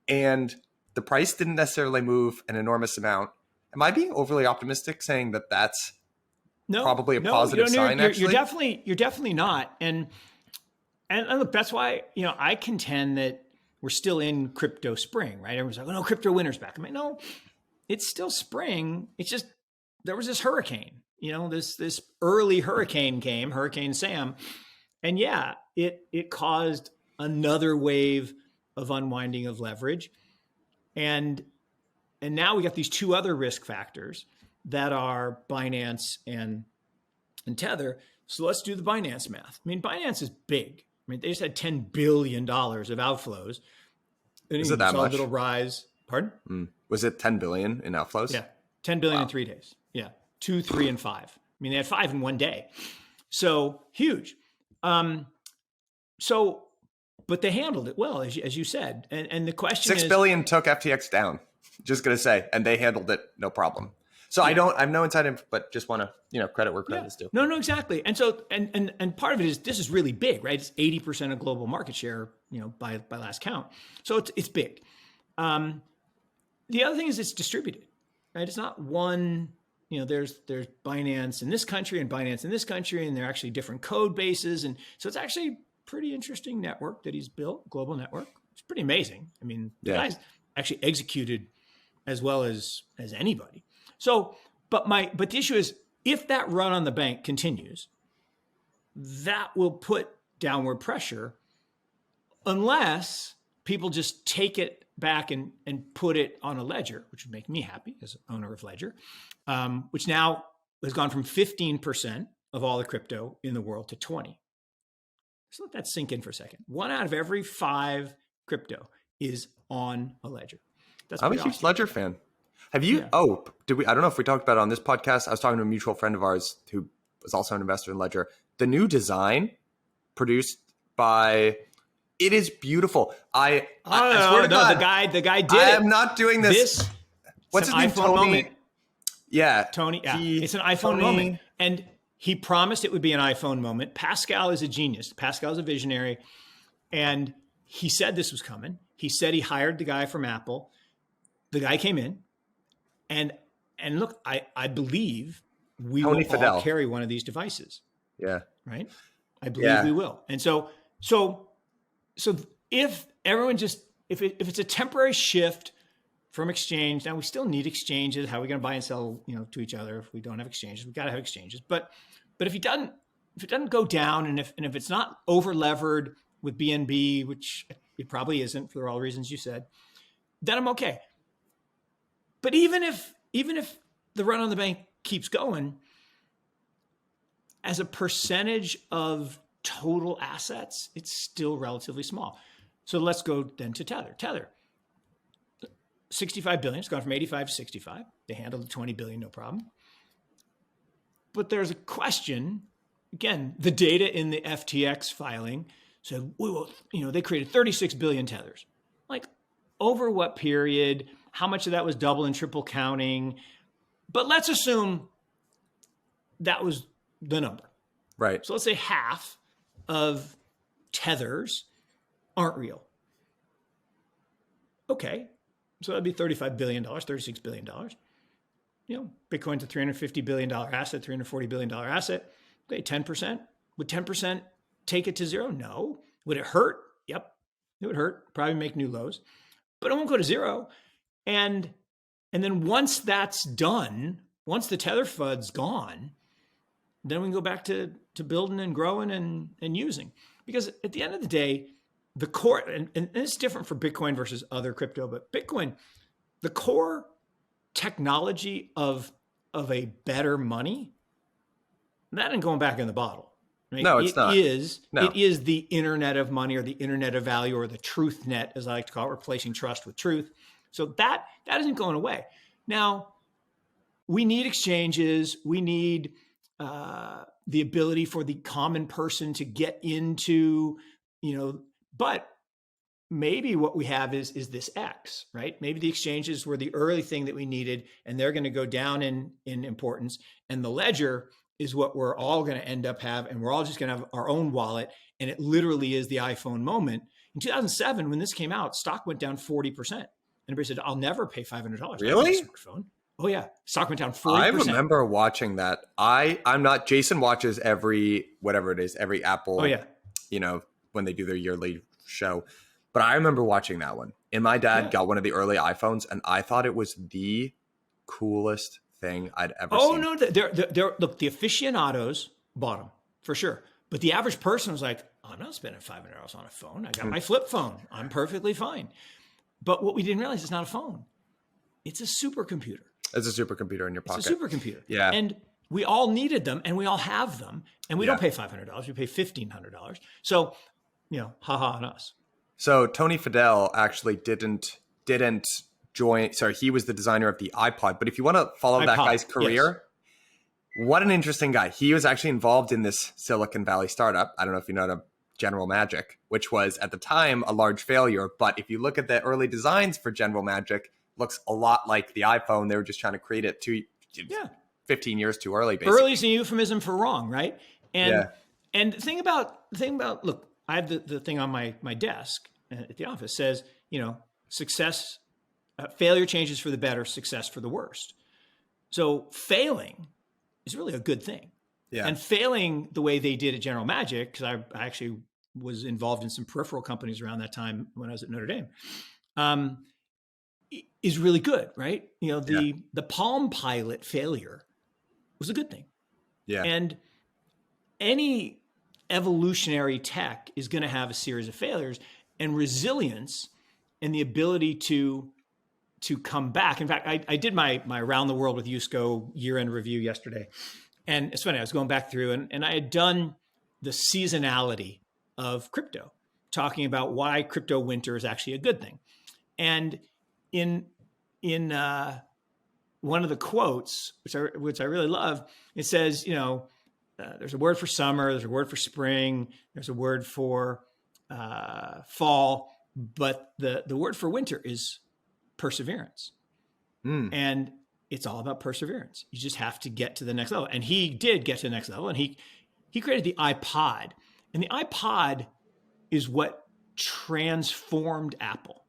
Speaker 1: and the price didn't necessarily move an enormous amount. Am I being overly optimistic saying that that's probably a positive sign?
Speaker 2: You're definitely not. And look, that's why, I contend that we're still in crypto spring, right? Everyone's like, oh no, crypto winter's back. I'm like, no, it's still spring. It's just, there was this hurricane, this early hurricane came, Hurricane Sam. And it caused another wave of unwinding of leverage. And now we got these two other risk factors that are Binance and Tether. So let's do the Binance math. I mean, Binance is big. I mean, they just had $10 billion of outflows.
Speaker 1: Is it that much?
Speaker 2: A little rise. Pardon?
Speaker 1: Was it 10 billion in outflows?
Speaker 2: Yeah. 10 billion in 3 days. Yeah. 2, 3, and 5. I mean, they had 5 in one day. So huge. But they handled it well, as you said. And the question is,
Speaker 1: 6 billion took FTX down. Just going to say, and they handled it no problem. So I have no inside info, but just want to, credit where credit is due.
Speaker 2: No, exactly. And so, and part of it is, this is really big, right? It's 80% of global market share, by last count. So it's big. The other thing is it's distributed, right? It's not one, there's Binance in this country and Binance in this country, and they're actually different code bases. And so it's actually a pretty interesting network that he's built, global network. It's pretty amazing. I mean, the guy's actually executed as well as anybody. So, but the issue is, if that run on the bank continues, that will put downward pressure unless people just take it back and put it on a ledger, which would make me happy as owner of Ledger, which now has gone from 15% of all the crypto in the world to 20. So let that sink in for a second. 1 out of every 5 crypto is on a ledger.
Speaker 1: I'm a huge Ledger fan. Have you? Yeah. Oh, did we? I don't know if we talked about it on this podcast. I was talking to a mutual friend of ours who was also an investor in Ledger. The new design produced by, it is beautiful. I swear to God,
Speaker 2: the guy did
Speaker 1: I
Speaker 2: it.
Speaker 1: am not doing this. What's his name?
Speaker 2: iPhone moment.
Speaker 1: Yeah,
Speaker 2: Tony. Yeah, it's an iPhone moment, and he promised it would be an iPhone moment. Pascal is a genius. Pascal is a visionary, and he said this was coming. He said he hired the guy from Apple. The guy came in, and look, I believe we will all carry one of these devices.
Speaker 1: Yeah.
Speaker 2: Right. I believe we will. And so if everyone just, if it's a temporary shift from exchange, now we still need exchanges. How are we going to buy and sell, to each other? If we don't have exchanges, we've got to have exchanges. But if it doesn't go down, and if it's not over levered with BNB, which it probably isn't for all the reasons you said, then I'm okay. But even if the run on the bank keeps going, as a percentage of total assets, it's still relatively small. So let's go then to Tether. Tether, 65 billion. It's gone from 85 to 65. They handled the 20 billion, no problem. But there's a question. Again, the data in the FTX filing said, they created 36 billion tethers. Like, over what period? How much of that was double and triple counting? But let's assume that was the number.
Speaker 1: Right.
Speaker 2: So let's say half of tethers aren't real. Okay. So that'd be $35 billion, $36 billion. Bitcoin's a $350 billion asset, $340 billion asset. Okay, 10%. Would 10% take it to zero? No. Would it hurt? Yep. It would hurt. Probably make new lows. But it won't go to zero. And then once that's done, once the Tether FUD's gone, then we can go back to building and growing and using. Because at the end of the day, the core, and it's different for Bitcoin versus other crypto, but Bitcoin, the core technology of a better money, that ain't going back in the bottle. Right?
Speaker 1: No, it's not.
Speaker 2: It is the internet of money, or the internet of value, or the truth net, as I like to call it, replacing trust with truth. So that isn't going away. Now, we need exchanges. We need the ability for the common person to get into, but maybe what we have is this X, right? Maybe the exchanges were the early thing that we needed, and they're going to go down in importance. And the ledger is what we're all going to end up have, and we're all just going to have our own wallet. And it literally is the iPhone moment. In 2007, when this came out, stock went down 40%. And everybody said, I'll never pay $500.
Speaker 1: Really?
Speaker 2: Smartphone. Oh yeah. Stock went down 40%.
Speaker 1: I remember watching that. I'm not, Jason watches every Apple,
Speaker 2: oh yeah,
Speaker 1: when they do their yearly show. But I remember watching that one. And my dad got one of the early iPhones, and I thought it was the coolest thing I'd ever seen.
Speaker 2: Oh no, look, the aficionados bought them for sure. But the average person was like, I'm not spending $500 on a phone. I got my flip phone. I'm perfectly fine. But what we didn't realize, it's not a phone. It's a supercomputer.
Speaker 1: It's a supercomputer in your pocket.
Speaker 2: It's a supercomputer.
Speaker 1: Yeah.
Speaker 2: And we all needed them, and we all have them. And we don't pay $500. We pay $1,500. So, haha on us.
Speaker 1: So Tony Fadell actually didn't join. Sorry, he was the designer of the iPod. But if you want to follow that guy's career, what an interesting guy. He was actually involved in this Silicon Valley startup. I don't know if you know the General Magic, which was at the time a large failure. But if you look at the early designs for General Magic, looks a lot like the iPhone. They were just trying to create it 15 years too early. Basically.
Speaker 2: Early is a euphemism for wrong, right? And the thing about look, I have the thing on my desk at the office says, success, failure changes for the better, success for the worst. So failing is really a good thing. Yeah. And failing the way they did at General Magic, because I actually was involved in some peripheral companies around that time when I was at Notre Dame, is really good, right? The Palm Pilot failure was a good thing.
Speaker 1: Yeah.
Speaker 2: And any evolutionary tech is going to have a series of failures, and resilience and the ability to come back. In fact, I did my Around the World with Yusko year-end review yesterday. And it's funny, I was going back through and I had done the seasonality of crypto, talking about why crypto winter is actually a good thing. And in one of the quotes, which I really love, it says, there's a word for summer, there's a word for spring, there's a word for fall, but the word for winter is perseverance. And it's all about perseverance. You just have to get to the next level. And he did get to the next level, and he created the iPod. And the iPod is what transformed Apple.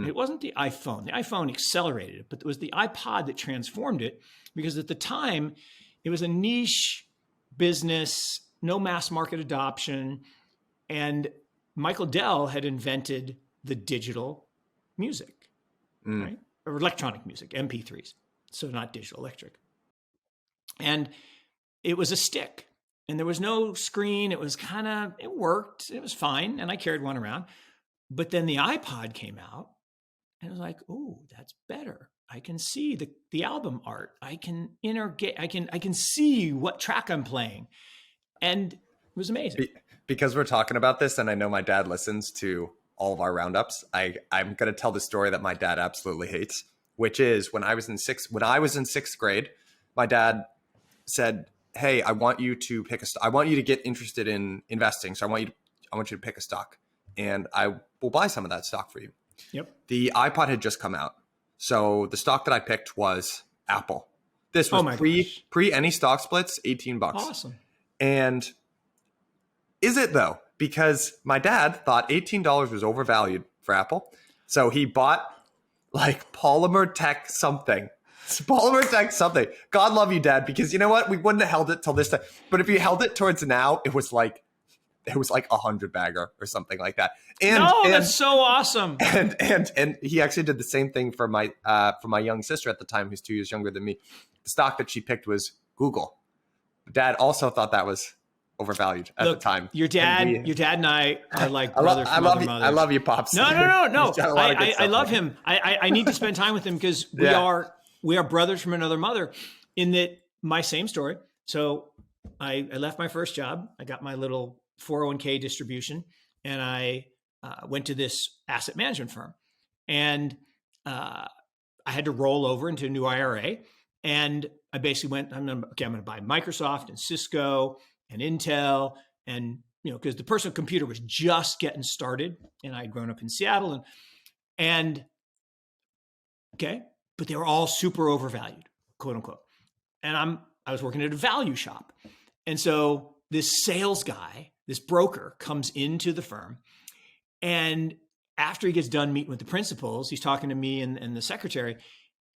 Speaker 2: It wasn't the iPhone. The iPhone accelerated it, but it was the iPod that transformed it, because at the time it was a niche business, no mass market adoption. And Michael Dell had invented the digital music, right? Or electronic music, MP3s. So not digital, electric. And it was a stick and there was no screen. It was it worked. It was fine. And I carried one around. But then the iPod came out and I was like, oh, that's better. I can see the album art. I can I can see what track I'm playing. And it was amazing.
Speaker 1: Because we're talking about this, and I know my dad listens to all of our roundups, I'm going to tell the story that my dad absolutely hates, which is when I was in sixth grade, my dad said, hey, I want you to get interested in investing. So I want you to pick a stock, and I will buy some of that stock for you.
Speaker 2: Yep.
Speaker 1: The iPod had just come out. So the stock that I picked was Apple. This was pre any stock splits, $18.
Speaker 2: Awesome.
Speaker 1: And is it though? Because my dad thought $18 was overvalued for Apple. So he bought like Polymer Tech something. God love you, Dad, because you know what? We wouldn't have held it till this time. But if you held it towards now, it was like a 100 bagger or something like that. And
Speaker 2: that's so awesome.
Speaker 1: And he actually did the same thing for my young sister at the time, who's 2 years younger than me. The stock that she picked was Google. Dad also thought that was overvalued at the time.
Speaker 2: Your dad and I are like brother from another mother.
Speaker 1: I love you, Pops.
Speaker 2: No. I love him. I need to spend time with him because we are brothers from another mother. In that, my same story. So I left my first job. I got my little 401k distribution, and I went to this asset management firm, and I had to roll over into a new IRA. And I basically went, I'm going to buy Microsoft and Cisco and Intel, and because the personal computer was just getting started, and I'd grown up in Seattle, and but they were all super overvalued, quote unquote. And I was working at a value shop, and so this sales guy, this broker, comes into the firm, and after he gets done meeting with the principals, he's talking to me and the secretary,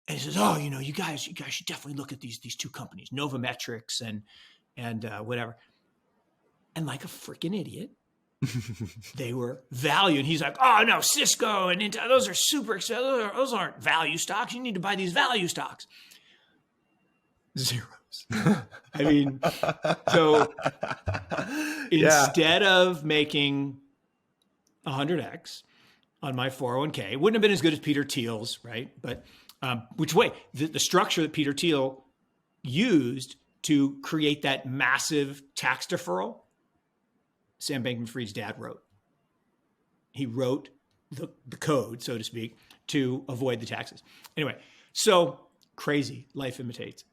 Speaker 2: and he says, "Oh, you guys should definitely look at these two companies, Novometrics and whatever." And like a freaking idiot, they were value. And he's like, "Oh no, Cisco and Intel, those are super expensive. Those aren't value stocks. You need to buy these value stocks." Zeros. I mean, so instead of making 100x on my 401k, it wouldn't have been as good as Peter Thiel's, right? But the structure that Peter Thiel used to create that massive tax deferral, Sam Bankman-Fried's dad wrote. He wrote the code, so to speak, to avoid the taxes. Anyway, so crazy. Life imitates.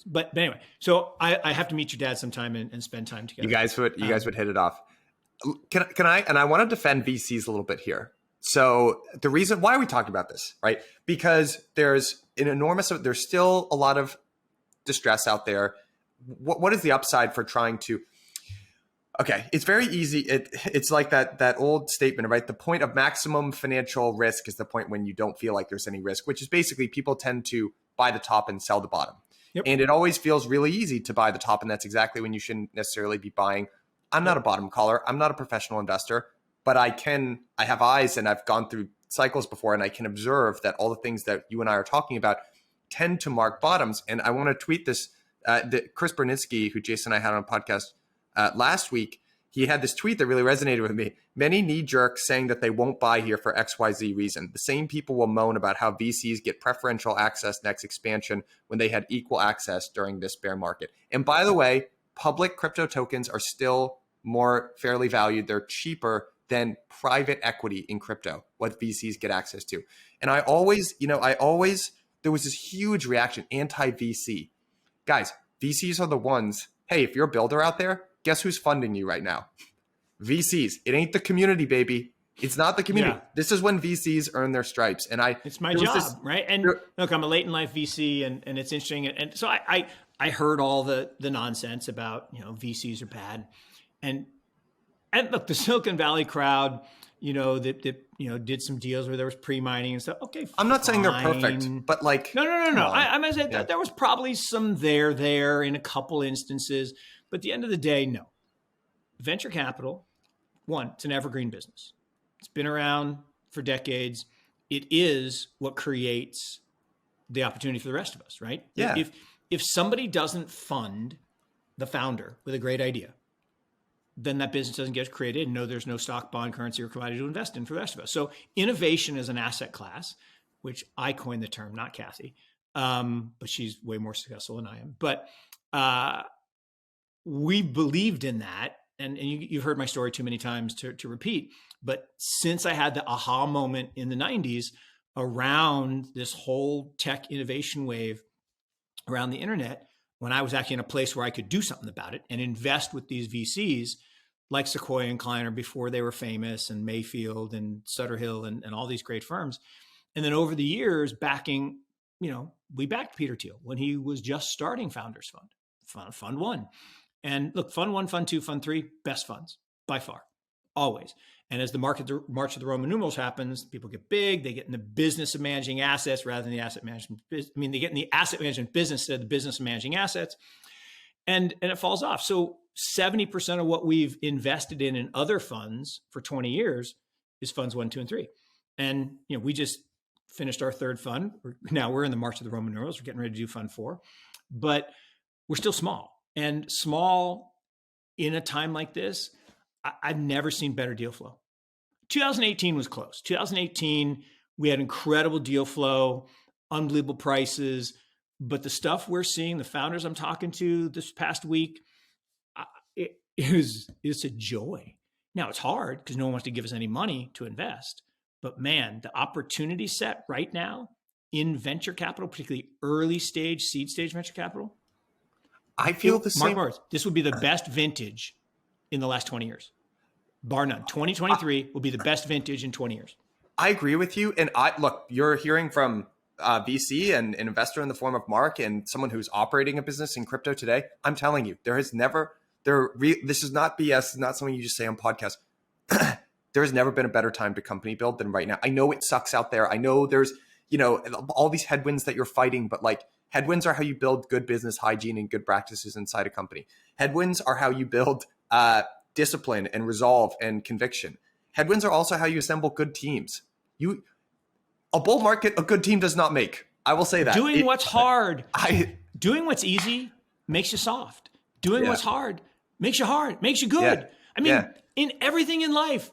Speaker 2: But anyway, so I have to meet your dad sometime and spend time together. You guys
Speaker 1: would hit it off. Can I? And I want to defend VCs a little bit here. So the reason why are we talking about this, right? Because there's still a lot of distress out there. What is the upside for trying to? Okay, it's very easy. It's like that old statement, right? The point of maximum financial risk is the point when you don't feel like there's any risk, which is basically people tend to buy the top and sell the bottom. Yep. And it always feels really easy to buy the top, and that's exactly when you shouldn't necessarily be buying. I'm not a bottom caller. I'm not a professional investor, but I have eyes, and I've gone through cycles before, and I can observe that all the things that you and I are talking about tend to mark bottoms. And I want to tweet this. Chris Bernitzky, who Jason and I had on a podcast last week, he had this tweet that really resonated with me. Many knee jerks saying that they won't buy here for XYZ reason. The same people will moan about how VCs get preferential access next expansion when they had equal access during this bear market. And by the way, public crypto tokens are still more fairly valued. They're cheaper than private equity in crypto, what VCs get access to. And I always, there was this huge reaction, anti-VC. Guys, VCs are the ones, hey, if you're a builder out there, guess who's funding you right now? VCs. It ain't the community, baby. It's not the community. Yeah. This is when VCs earn their stripes. And
Speaker 2: it's my job, right? And look, I'm a late in life VC, and it's interesting. And so I heard all the nonsense about, VCs are bad. And look, the Silicon Valley crowd, that did some deals where there was pre-mining and stuff. Okay,
Speaker 1: I'm not saying they're perfect, but like
Speaker 2: no. I'm gonna say that there was probably some there in a couple instances, but at the end of the day, no. Venture capital, one, it's an evergreen business. It's been around for decades. It is what creates the opportunity for the rest of us, right?
Speaker 1: Yeah.
Speaker 2: If somebody doesn't fund the founder with a great idea, then that business doesn't get created. And no, there's no stock, bond, currency, or commodity to invest in for the rest of us. So innovation is an asset class, which I coined the term, not Kathy, but she's way more successful than I am. But we believed in that. And you've heard my story too many times to repeat. But since I had the aha moment in the 90s around this whole tech innovation wave around the internet, when I was actually in a place where I could do something about it and invest with these VCs like Sequoia and Kleiner before they were famous, and Mayfield and Sutter Hill and all these great firms. And then over the years, we backed Peter Thiel when he was just starting Founders Fund, Fund 1. And look, Fund 1, Fund 2, Fund 3, best funds by far, always. And as the March of the Roman numerals happens, people get big, they get in the business of managing assets rather than the asset management. They get in the asset management business instead of the business of managing assets. And it falls off. So 70% of what we've invested in other funds for 20 years is funds 1, 2, and 3. And, we just finished our third fund. Now we're in the March of the Roman numerals. We're getting ready to do Fund 4, but we're still small. And small in a time like this, I've never seen better deal flow. 2018 was close. 2018, we had incredible deal flow, unbelievable prices, but the stuff we're seeing, the founders I'm talking to this past week, it's a joy. Now it's hard because no one wants to give us any money to invest, but man, the opportunity set right now in venture capital, particularly early stage, seed stage venture capital,
Speaker 1: I feel the same.
Speaker 2: Mark, this would be the best vintage in the last 20 years. Bar none. 2023 will be the best vintage in 20 years.
Speaker 1: I agree with you. And look, you're hearing from VC and an investor in the form of Mark and someone who's operating a business in crypto today. I'm telling you, this is not BS. This is not something you just say on podcasts. There has never been a better time to company build than right now. I know it sucks out there. I know there's, all these headwinds that you're fighting, but like, headwinds are how you build good business hygiene and good practices inside a company. Headwinds are how you build discipline and resolve and conviction. Headwinds are also how you assemble good teams. A bull market, a good team does not make. I will say that.
Speaker 2: Doing what's hard. Doing what's easy makes you soft. Doing what's hard makes you hard, makes you good. Yeah. In everything in life,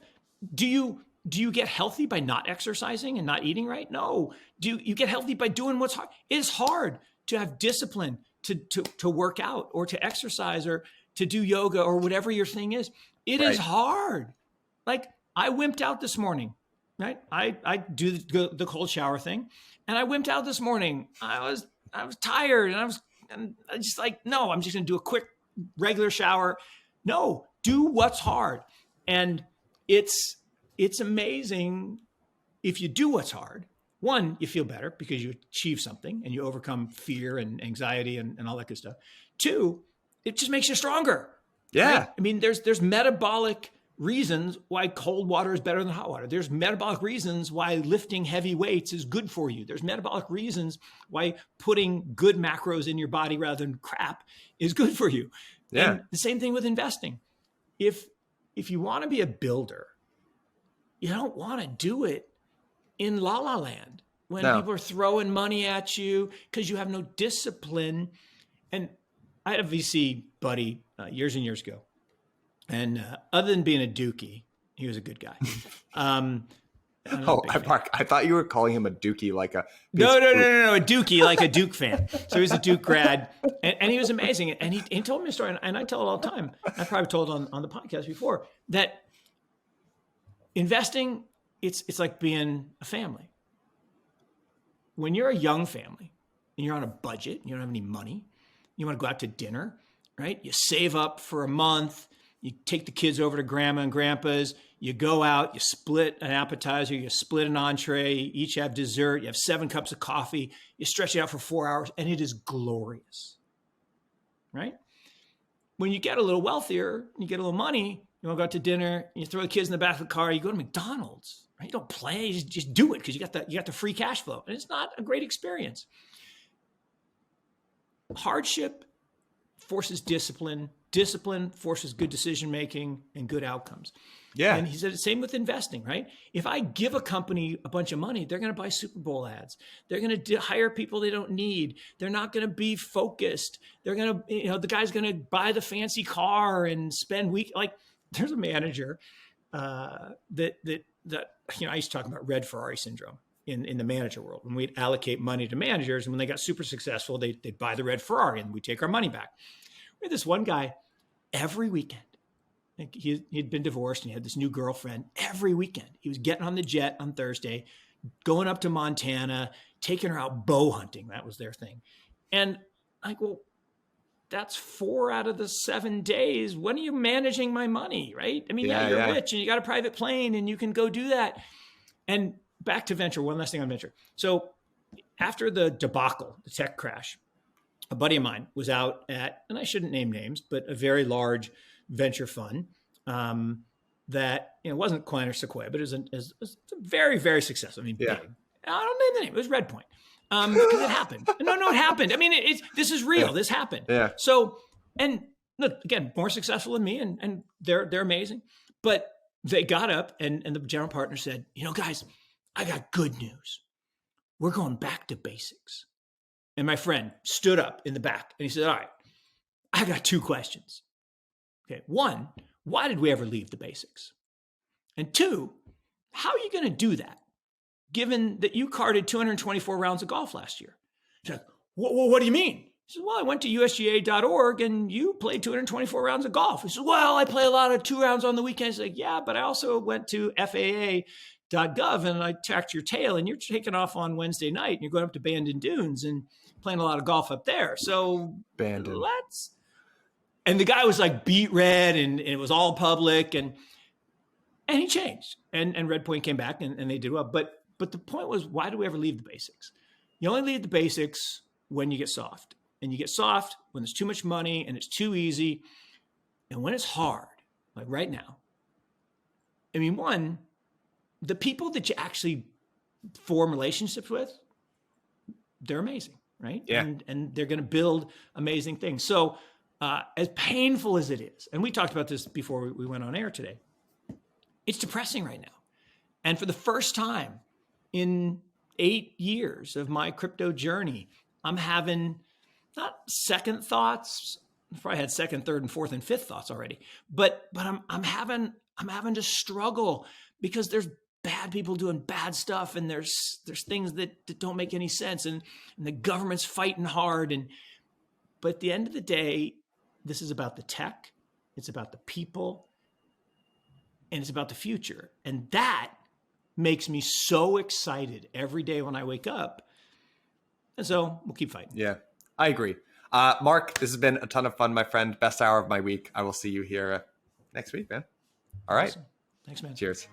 Speaker 2: do you get healthy by not exercising and not eating right? No. Do you get healthy by doing what's hard? It's hard to have discipline, to work out or to exercise or to do yoga or whatever your thing is. It is hard. Like I wimped out this morning, right? I do the cold shower thing, and I wimped out this morning. I was tired, and I just like, no, I'm just going to do a quick regular shower. No, do what's hard. And it's amazing if you do what's hard. One, you feel better because you achieve something and you overcome fear and anxiety and all that good stuff. Two, it just makes you stronger.
Speaker 1: Yeah.
Speaker 2: Right? I mean, there's metabolic reasons why cold water is better than hot water. There's metabolic reasons why lifting heavy weights is good for you. There's metabolic reasons why putting good macros in your body rather than crap is good for you.
Speaker 1: Yeah.
Speaker 2: And the same thing with investing. If you want to be a builder, you don't want to do it in la la land when people are throwing money at you because you have no discipline. And I had a VC buddy years and years ago, And other than being a dookie, he was a good guy.
Speaker 1: Mark, I thought you were calling him a dookie, like a
Speaker 2: no, a dookie, like a Duke fan. So he's a Duke grad, and he was amazing. And he told me a story, and I tell it all the time. I probably told on the podcast before that investing, it's like being a family. When you're a young family and you're on a budget, you don't have any money, you want to go out to dinner, right? You save up for a month. You take the kids over to grandma and grandpa's, you go out, you split an appetizer, you split an entree, you each have dessert, you have 7 cups of coffee, you stretch it out for 4 hours, and it is glorious, right? When you get a little wealthier, you get a little money, you want to go out to dinner, you throw the kids in the back of the car, you go to McDonald's, right? You don't play, you just do it because you got the free cash flow, and it's not a great experience. Hardship forces discipline. Discipline forces good decision-making and good outcomes.
Speaker 1: Yeah.
Speaker 2: And he said the same with investing, right? If I give a company a bunch of money, they're going to buy Super Bowl ads. They're going to hire people they don't need. They're not going to be focused. They're going to, the guy's going to buy the fancy car and spend there's a manager that I used to talk about red Ferrari syndrome in the manager world. When we'd allocate money to managers, and when they got super successful, they'd buy the red Ferrari and we take our money back. We had this one guy every weekend. Like he'd been divorced and he had this new girlfriend. Every weekend, he was getting on the jet on Thursday, going up to Montana, taking her out bow hunting. That was their thing. And I'm like, well, that's 4 out of the 7 days. When are you managing my money, right? I mean, you're rich and you got a private plane and you can go do that. And back to venture, one last thing on venture. So after the debacle, the tech crash, a buddy of mine was out at, and I shouldn't name names, but a very large venture fund that wasn't Quine or Sequoia, but it was very, very successful. I mean, big. I don't name the name. It was Redpoint because it happened. No, it happened. I mean, this is real. This happened.
Speaker 1: Yeah.
Speaker 2: So, and look, again, more successful than me, and they're amazing. But they got up, and the general partner said, guys, I got good news. We're going back to basics. And my friend stood up in the back and he said, all right, I got 2 questions. Okay. 1, why did we ever leave the basics? And 2, how are you going to do that given that you carded 224 rounds of golf last year? He's like, what do you mean? He said, well, I went to USGA.org and you played 224 rounds of golf. He said, well, I play a lot of 2 rounds on the weekends. He's like, yeah, but I also went to FAA.gov and I tracked your tail and you're taking off on Wednesday night and you're going up to Bandon Dunes and playing a lot of golf up there. So
Speaker 1: Bandon.
Speaker 2: And the guy was like beet red and it was all public and he changed and Redpoint came back and they did well. But the point was, why do we ever leave the basics? You only leave the basics when you get soft, and you get soft when there's too much money and it's too easy. And when it's hard, like right now, I mean, 1, the people that you actually form relationships with, they're amazing, right?
Speaker 1: Yeah.
Speaker 2: And they're going to build amazing things. So as painful as it is, and we talked about this before we went on air today, it's depressing right now. And for the first time in 8 years of my crypto journey, I'm having not second thoughts. I probably had second, third, and fourth, and fifth thoughts already. But I'm having to struggle because there's bad people doing bad stuff, and there's things that don't make any sense, and the government's fighting hard. But at the end of the day, this is about the tech, it's about the people, and it's about the future. And that makes me so excited every day when I wake up. And so we'll keep fighting.
Speaker 1: Yeah, I agree. Mark, this has been a ton of fun, my friend. Best hour of my week. I will see you here next week, man. All right.
Speaker 2: Awesome. Thanks, man.
Speaker 1: Cheers.